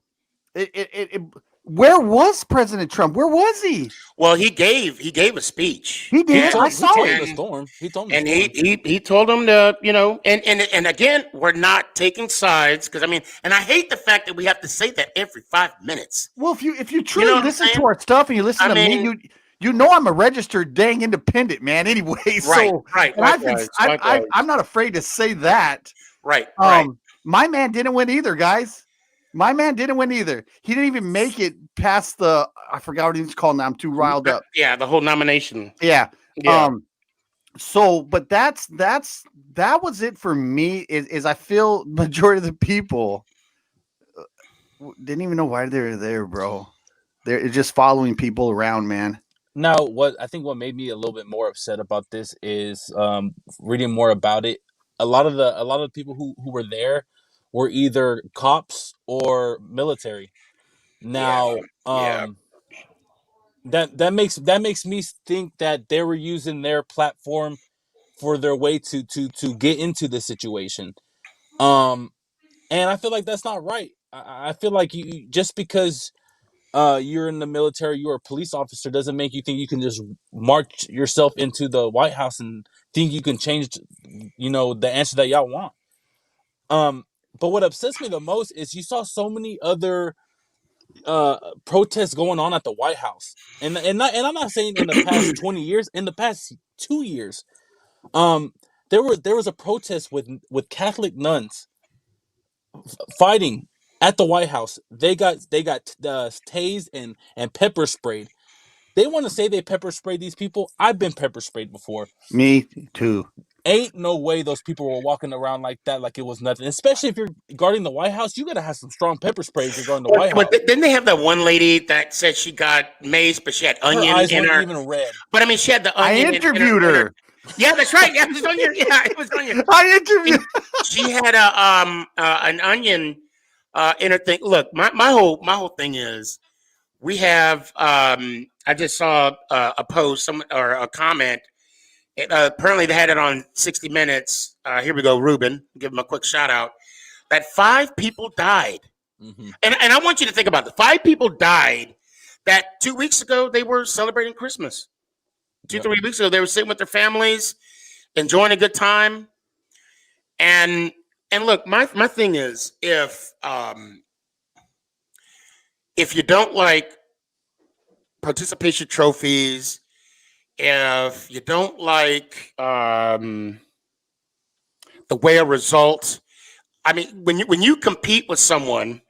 Where was President Trump? Where was he? Well, he gave a speech. He did. I saw it. He told him, and he told him to, and again, we're not taking sides because and I hate the fact that we have to say that every 5 minutes. Well, if you truly listen to our stuff and you listen to me, you know I'm a registered dang independent man. Anyway, right. I'm not afraid to say that. Right. My man didn't win either, guys. My man didn't win either. He didn't even make it past I forgot what he's called now. I'm too riled up. Yeah, the whole nomination. Yeah. But that was it for me. Is I feel majority of the people didn't even know why they were there, bro. They're just following people around, man. Now, what made me a little bit more upset about this is reading more about it. A lot of the people who were there were either cops or military. Now, that makes me think that they were using their platform for their way to get into the situation. And I feel like that's not right. I feel like you just because you're in the military, you're a police officer, doesn't make you think you can just march yourself into the White House and think you can change, the answer that y'all want. But what upsets me the most is you saw so many other protests going on at the White House, and I'm not saying in the past 20 years, in the past 2 years, there was a protest with Catholic nuns fighting at the White House. They got tased and pepper sprayed. They want to say they pepper sprayed these people. I've been pepper sprayed before. Me too. Ain't no way those people were walking around like that, like it was nothing. Especially if you're guarding the White House, you gotta have some strong pepper spray if you're guarding the White House. But didn't they have that one lady that said she got mace, but she had onion in her? Even red. But she had the onion. I interviewed her. Yeah, that's right. Yeah, it was onion. Yeah, it was onion. I interviewed. She had an onion in her thing. Look, my whole thing is we have. I just saw a post, or a comment. Apparently, they had it on 60 Minutes. Here we go, Ruben. Give him a quick shout out. That 5 people died. Mm-hmm. And I want you to think about it. 5 people died that 2 weeks ago they were celebrating Christmas. 2-3 weeks ago, they were sitting with their families. enjoying a good time. And look, my thing is, if you don't like participation trophies, if you don't like the way a result, I mean, when you compete with someone,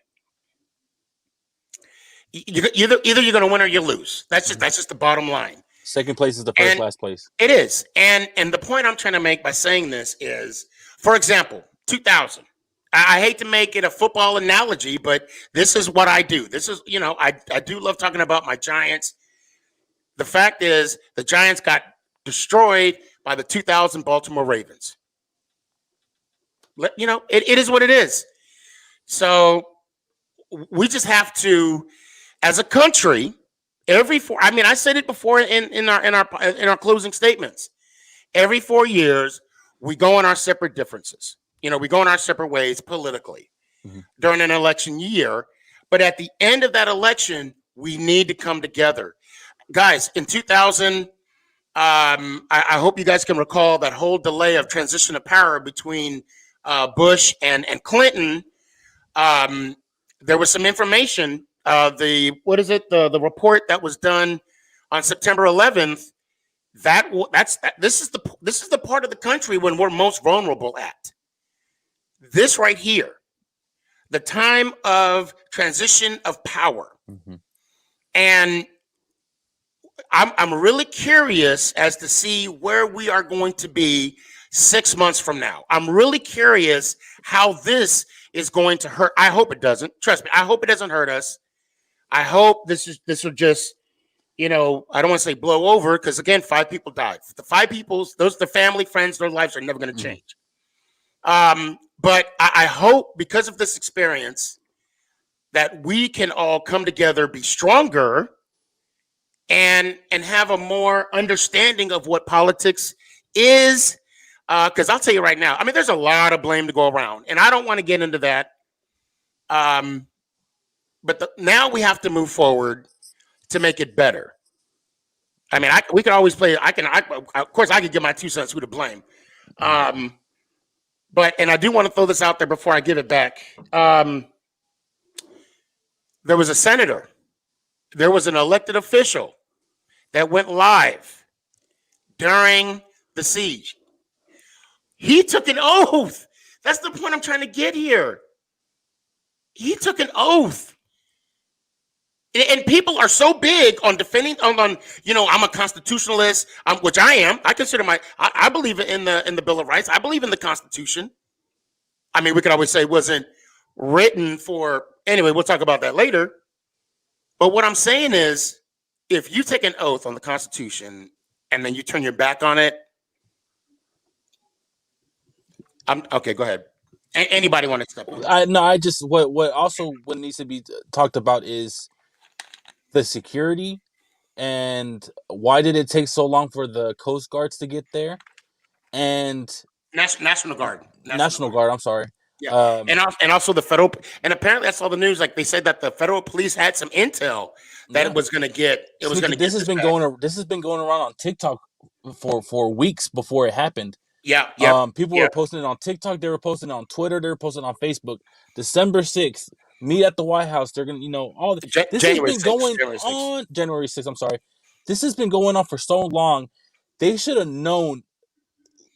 either you're going to win or you lose. That's just the bottom line. Second place is the first, last place. It is. And the point I'm trying to make by saying this is, for example, 2000. I hate to make it a football analogy, but this is what I do. This is, I do love talking about my Giants. The fact is, the Giants got destroyed by the 2000 Baltimore Ravens. It is what it is. So we just have to, as a country, I said it before in our closing statements. Every 4 years, we go in our separate differences. We go in our separate ways politically during an election year. But at the end of that election, we need to come together. Guys, in 2000, I hope you guys can recall that whole delay of transition of power between Bush and Clinton. There was some information. The report that was done on September 11th. This is the part of the country when we're most vulnerable at. This right here, the time of transition of power, and I'm really curious as to see where we are going to be 6 months from now. I'm really curious how this is going to hurt. I hope it doesn't. Trust me. I hope it doesn't hurt us. I hope this will just, I don't want to say blow over, because again, 5 people died. The 5 people, the family, friends, their lives are never going to change. But I hope, because of this experience, that we can all come together, be stronger, and have a more understanding of what politics is. Because I'll tell you right now, I mean, there's a lot of blame to go around, and I don't want to get into that. But now we have to move forward to make it better. I mean, we can always play. Of course, I could give my 2 cents who to blame. But I do want to throw this out there before I give it back. There was a senator. There was an elected official that went live during the siege. He took an oath. That's the point I'm trying to get here. He took an oath. And people are so big on defending I'm a constitutionalist, which I am. I consider I believe in the Bill of Rights. I believe in the Constitution. I mean, we could always say it wasn't written for, anyway, we'll talk about that later. But what I'm saying is, if you take an oath on the Constitution and then you turn your back on it, okay, go ahead. Anybody want to step in? What needs to be talked about is the security, and why did it take so long for the Coast Guards to get there, and National Guard. National Guard. I'm sorry. Yeah, and also the federal. And apparently, I saw the news. Like, they said that the federal police had some intel that it was going to get. This has been going around on TikTok for weeks before it happened. Yeah. People were posting it on TikTok. They were posting it on Twitter. They were posting it on Facebook. December 6th, meet at the White House. They're going to, all this January has been 6th, going January 6th. on. January 6th, I'm sorry. This has been going on for so long. They should have known.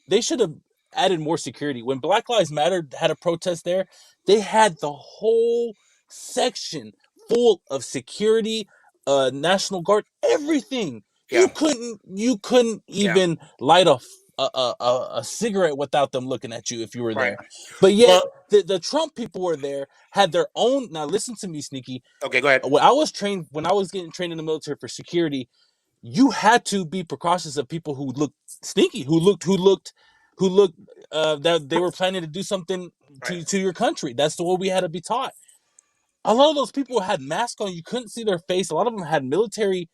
They should have added more security. When Black Lives Matter had a protest there, they had the whole section full of security, National Guard, everything. Yeah. You couldn't even light a cigarette without them looking at you if you were there. But yet, the Trump people were there, had their own. Now listen to me, Sneaky. Okay, go ahead. When I was getting trained in the military for security, you had to be precautious of people who looked sneaky, who looked that they were planning to do something to your country. That's the way we had to be taught. A lot of those people had masks on. You couldn't see their face. A lot of them had military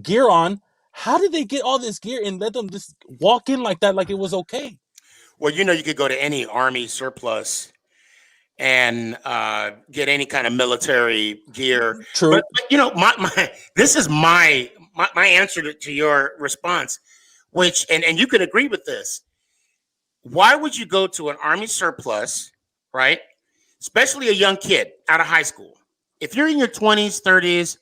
gear on. How did they get all this gear and let them just walk in like that, like it was okay? Well, you could go to any Army surplus and get any kind of military gear. True. But this is my answer to your response, which and you can agree with this. why would you go to an Army surplus, right? Especially a young kid out of high school. If you're in your 20s, 30s,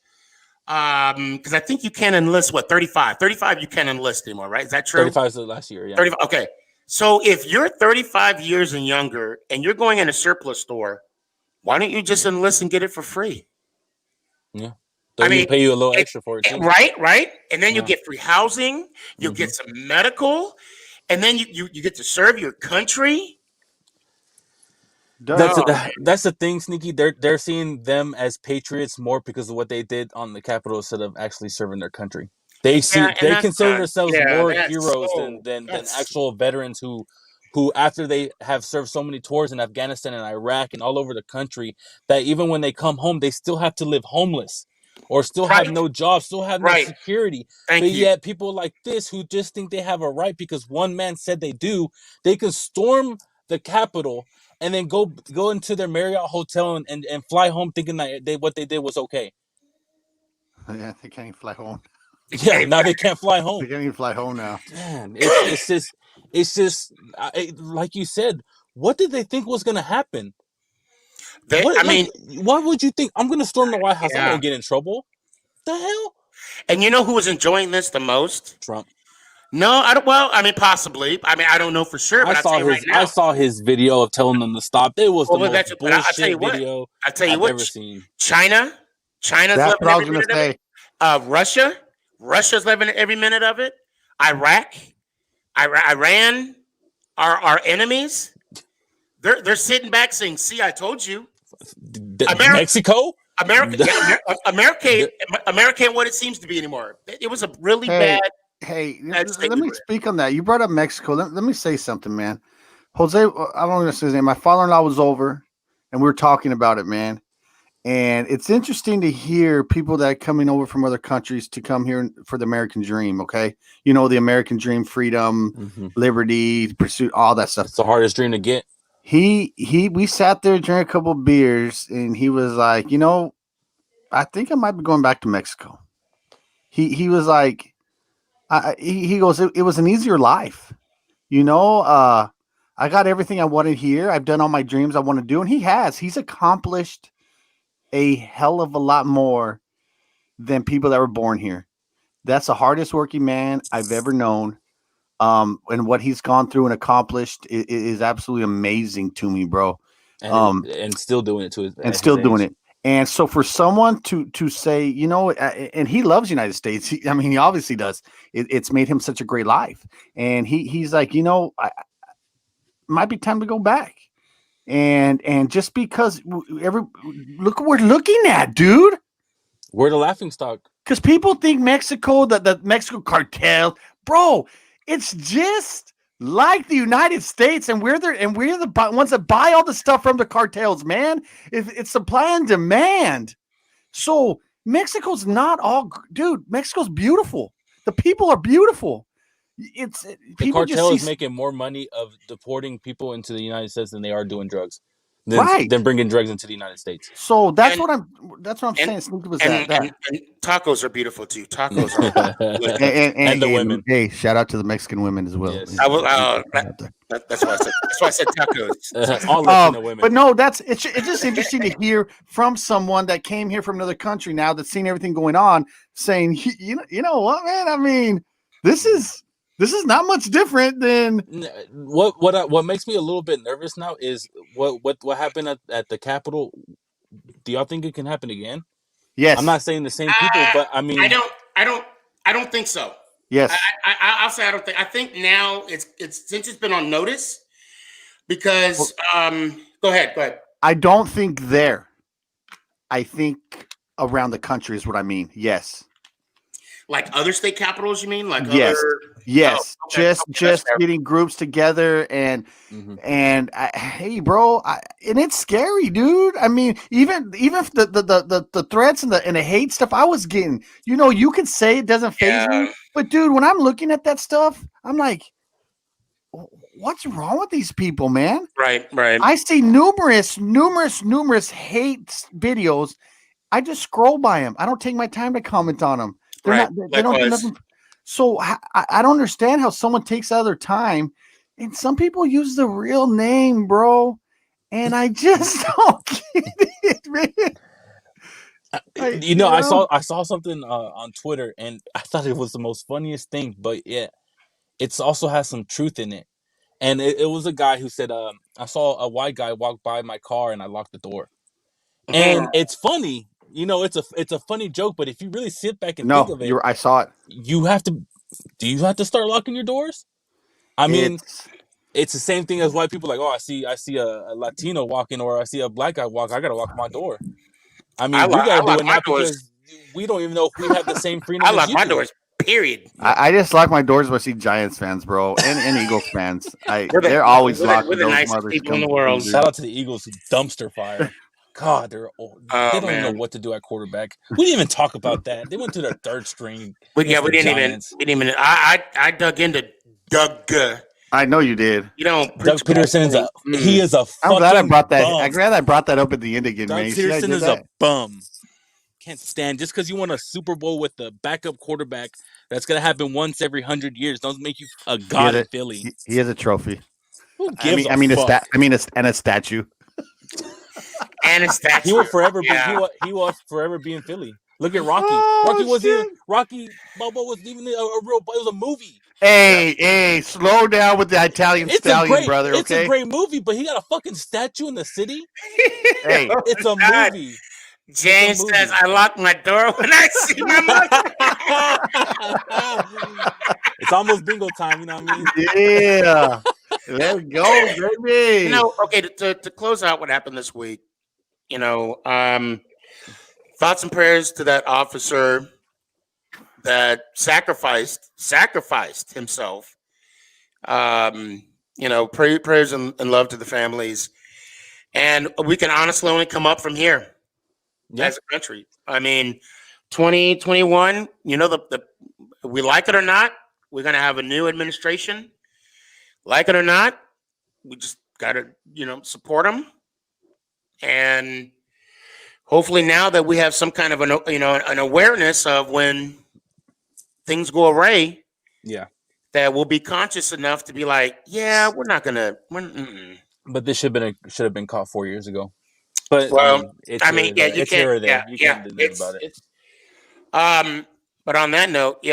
because I think you can enlist, 35? 35 you can't enlist anymore, right? Is that true? 35 is the last year, yeah. 35. Okay. So if you're 35 years and younger and you're going in a surplus store, why don't you just enlist and get it for free? Yeah. They'll even pay you a little extra for it too. Right. And then you get free housing, you'll get some medical, and then you get to serve your country. That's the thing, Sneaky. They're seeing them as patriots more because of what they did on the Capitol instead of actually serving their country. They consider themselves more heroes than actual veterans who after they have served so many tours in Afghanistan and Iraq and all over the country, that even when they come home, they still have to live homeless or still have no job, still have no security. Yet people like this who just think they have a right because one man said they do, they can storm the Capitol and then go into their Marriott hotel and fly home thinking that what they did was okay. Yeah, they can't even fly home. Yeah, now they can't fly home. They can't even fly home now. Man, it's just like you said. What did they think was going to happen? Why would you think I'm going to storm the White House? I won't get in trouble. The hell? And you know who was enjoying this the most? Trump. No, I don't. Well, I mean, possibly. I mean, I don't know for sure. But I saw his video of telling them to stop. It was the most bullshit video I've ever seen. China's that's what I was going to say. Russia's living every minute of it. Iran, our enemies. They're sitting back saying, "See, I told you." Mexico. America ain't what it seems to be anymore. It was a really bad. Hey, let me speak on that. You brought up Mexico. Let me say something, man. Jose, I don't know his name. My father-in-law was over, and we were talking about it, man. And it's interesting to hear people that are coming over from other countries to come here for the American dream. Okay, you know the American dream, freedom, liberty, pursuit, all that stuff. It's the hardest dream to get. We sat there, drank a couple beers, and he was like, I think I might be going back to Mexico. He was like. He goes, it was an easier life. I got everything I wanted here. I've done all my dreams I want to do. And he's accomplished a hell of a lot more than people that were born here. That's the hardest working man I've ever known. And what he's gone through and accomplished is absolutely amazing to me, bro. And still doing it to his doing it. And so for someone to say, and he loves the United States. He obviously does. It's made him such a great life. And he's like, might be time to go back. And just because look what we're looking at, dude. We're the laughingstock. Because people think Mexico, the Mexico cartel, bro, it's just like the United States, and we're the ones that buy all the stuff from the cartels, man. It's supply and demand. So Mexico's not all, dude. Mexico's beautiful. The people are beautiful. The cartel is making more money of deporting people into the United States than they are doing drugs. Than bringing drugs into the United States. So that's what I'm saying. And tacos are beautiful too. Tacos are and the women. Hey, shout out to the Mexican women as well. Yes. That's why I said tacos. All Latino women. But no, it's just interesting to hear from someone that came here from another country now that's seen everything going on, saying, you know what, man? I mean, this is not much different than what makes me a little bit nervous now is what happened at the Capitol. Do y'all think it can happen again? Yes. I'm not saying the same people, but I mean, I don't think so. Yes. I'll say I don't think. I think now it's since it's been on notice because go ahead. I don't think there. I think around the country is what I mean. Yes. Like other state capitals, you mean? Like yes. Just getting groups together and hey, bro, and it's scary, dude. I mean, even the threats and the hate stuff I was getting. You could say it doesn't faze me, but dude, when I'm looking at that stuff, I'm like, what's wrong with these people, man? Right. I see numerous hate videos. I just scroll by them. I don't take my time to comment on them. They don't do nothing. So I don't understand how someone takes out their time and some people use the real name, bro. And I just don't get it, man. I saw something on Twitter, and I thought it was the most funniest thing. But yeah, it's also has some truth in it. And it was a guy who said, "I saw a white guy walk by my car, and I locked the door." And it's funny, it's a funny joke. But if you really sit back and think No, of it, I saw it. you have to. Do you have to start locking your doors? I mean, it's the same thing as white people like, oh, I see a Latino walking, or I see a black guy walk, I gotta lock my door. I mean, we gotta do it not because we don't even know if we have the same freedom I as lock you my do. doors. Period. I just lock my doors when I see Giants fans, bro, and Eagles fans. They're always locked. We're the nicest people in the world. Shout out to the Eagles dumpster fire. God, they're old. They don't even know what to do at quarterback. We didn't even talk about that. They went to their third string. We didn't even. I dug into Doug. I know you did. You know, Doug Peterson is he is a fucking I'm glad I brought that. bum. I'm glad I brought that up at the end again, Doug man. Peterson is a bum. Can't stand just because you won a Super Bowl with the backup quarterback. That's gonna happen once every 100 years. Doesn't make you a god in Philly. He has a trophy. Who gives I mean, a fuck? and a statue. And a statue. He will forever be. He will forever be in Philly. Look at Rocky. Rocky Balboa was even a real. It was a movie. Hey, slow down with the Italian stallion, brother. It's a great movie, but he got a fucking statue in the city. Hey, it's a movie. James says, "I lock my door when I see my mother." It's almost bingo time, you know what I mean? Yeah. Let's go, baby. Okay, to close out what happened this week, thoughts and prayers to that officer that sacrificed himself. Prayers and love to the families. And we can honestly only come up from here as a country. I mean, 2021, we like it or not, we're going to have a new administration. Like it or not, we just got to, support them. And hopefully now that we have some kind of an awareness of when things go awry, that we'll be conscious enough to be like, we're not going to. But this should have been caught 4 years ago. But it's here or there. You can't do nothing about it. But on that note,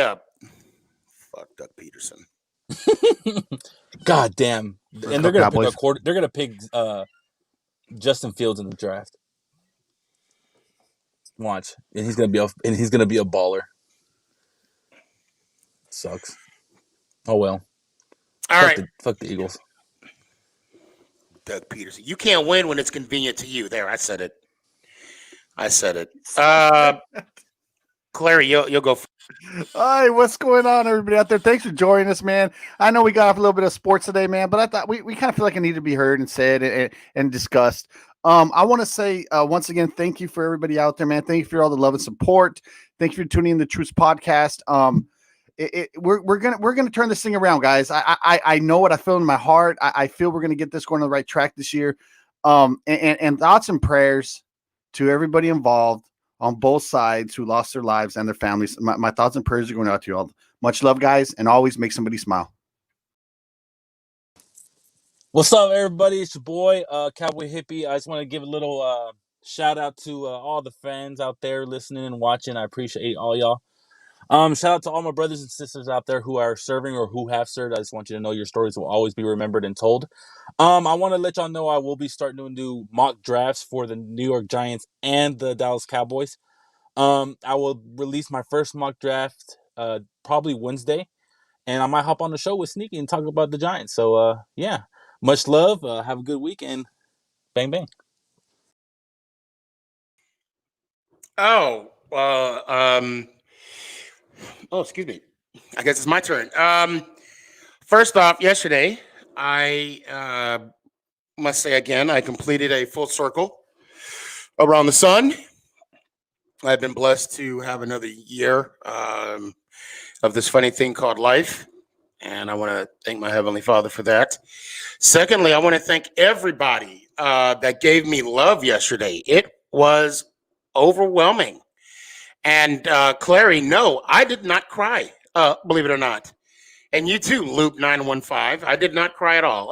fuck Doug Peterson. God damn! And they're gonna pick they're gonna pick Justin Fields in the draft. Watch, and he's gonna be a baller. Sucks. Oh well. All right. Fuck the Eagles. Doug Peterson. You can't win when it's convenient to you. There, I said it. Clary, you'll go. Hi, what's going on, everybody out there? Thanks for joining us, man. I know we got off a little bit of sports today, man, but I thought we kind of feel like it needed to be heard and said and discussed. I want to say once again, thank you for everybody out there, man. Thank you for all the love and support. Thank you for tuning in to the Truth Podcast. We're gonna turn this thing around, guys. I know what I feel in my heart. I feel we're gonna get this going on the right track this year. And thoughts and prayers to everybody involved on both sides who lost their lives and their families. My thoughts and prayers are going out to you all. Much love, guys, and always make somebody smile. What's up, everybody? It's your boy, Cowboy Hippie. I just want to give a little shout out to all the fans out there listening and watching. I appreciate all y'all. Shout out to all my brothers and sisters out there who are serving or who have served. I just want you to know your stories will always be remembered and told. I want to let y'all know I will be starting to do mock drafts for the New York Giants and the Dallas Cowboys. I will release my first mock draft probably Wednesday, and I might hop on the show with Sneaky and talk about the Giants. So, much love. Have a good weekend. Bang, bang. Excuse me. I guess it's my turn. First off, yesterday, I must say again, I completed a full circle around the sun. I've been blessed to have another year of this funny thing called life. And I want to thank my Heavenly Father for that. Secondly, I want to thank everybody that gave me love yesterday. It was overwhelming. And Clary, no, I did not cry, believe it or not. And you too, Loop 915. I did not cry at all.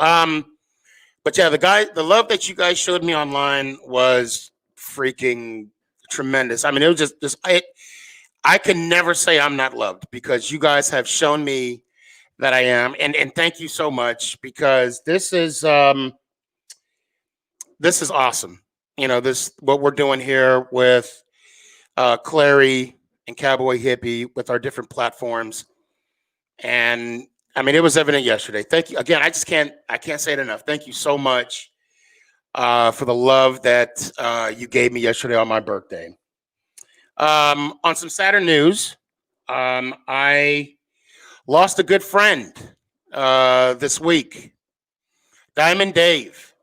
But yeah, the love that you guys showed me online was freaking tremendous. I mean, it was just I can never say I'm not loved because you guys have shown me that I am, and thank you so much because this is awesome. You know, this what we're doing here with Clary and Cowboy Hippie with our different platforms. And I mean, it was evident yesterday. Thank you again. I can't say it enough. Thank you so much for the love that you gave me yesterday on my birthday. On some sadder news, I lost a good friend this week, Diamond Dave.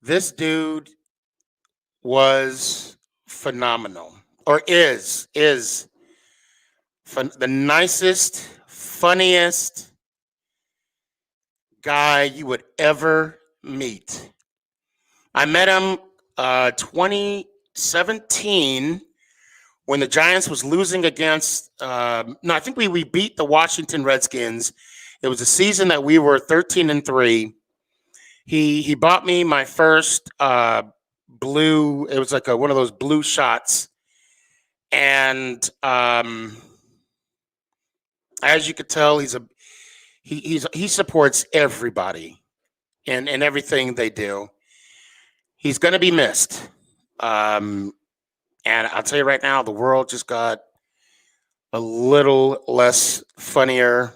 This dude was phenomenal, or is the nicest, funniest guy you would ever meet. I met him 2017 when the Giants was losing against no, I think we beat the Washington Redskins. It was a season that we were 13-3. He bought me my first blue. It was like one of those blue shots, and as you could tell, he supports everybody and everything they do. He's going to be missed. And I'll tell you right now, the world just got a little less funnier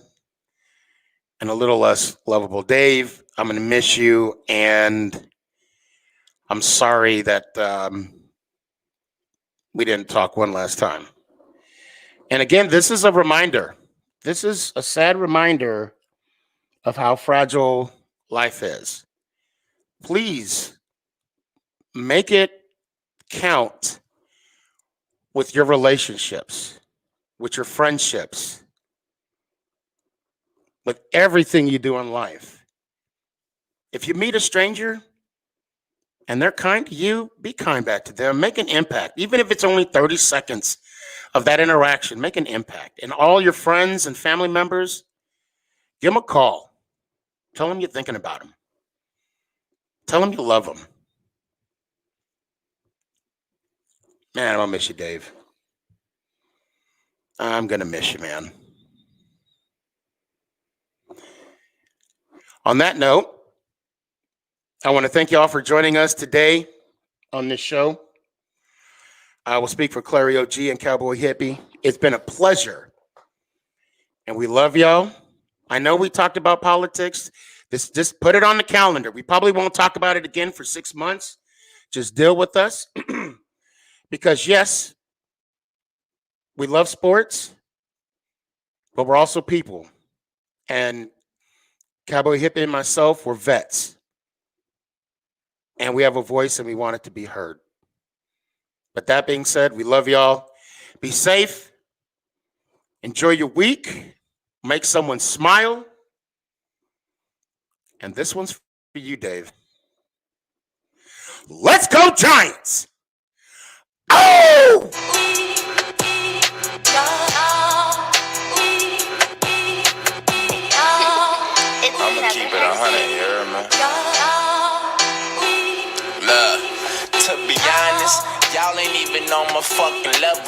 and a little less lovable. Dave, I'm going to miss you, and I'm sorry that we didn't talk one last time. And again, this is a reminder. This is a sad reminder of how fragile life is. Please make it count with your relationships, with your friendships, with everything you do in life. If you meet a stranger and they're kind to you, be kind back to them. Make an impact. Even if it's only 30 seconds of that interaction, make an impact. And all your friends and family members, give them a call. Tell them you're thinking about them. Tell them you love them. Man, I'm going to miss you, Dave. I'm going to miss you, man. On that note, I want to thank you all for joining us today on this show. I will speak for Clary OG and Cowboy Hippie. It's been a pleasure, and we love y'all. I know we talked about politics. Just put it on the calendar. We probably won't talk about it again for 6 months. Just deal with us. Because, yes, we love sports, but we're also people. And Cowboy Hippie and myself, we're vets. And we have a voice, and we want it to be heard. But that being said, we love y'all. Be safe. Enjoy your week. Make someone smile. And this one's for you, Dave. Let's go, Giants! Oh! I'ma keep it 100, you heard me? Look, to be honest, y'all ain't even on my fucking level.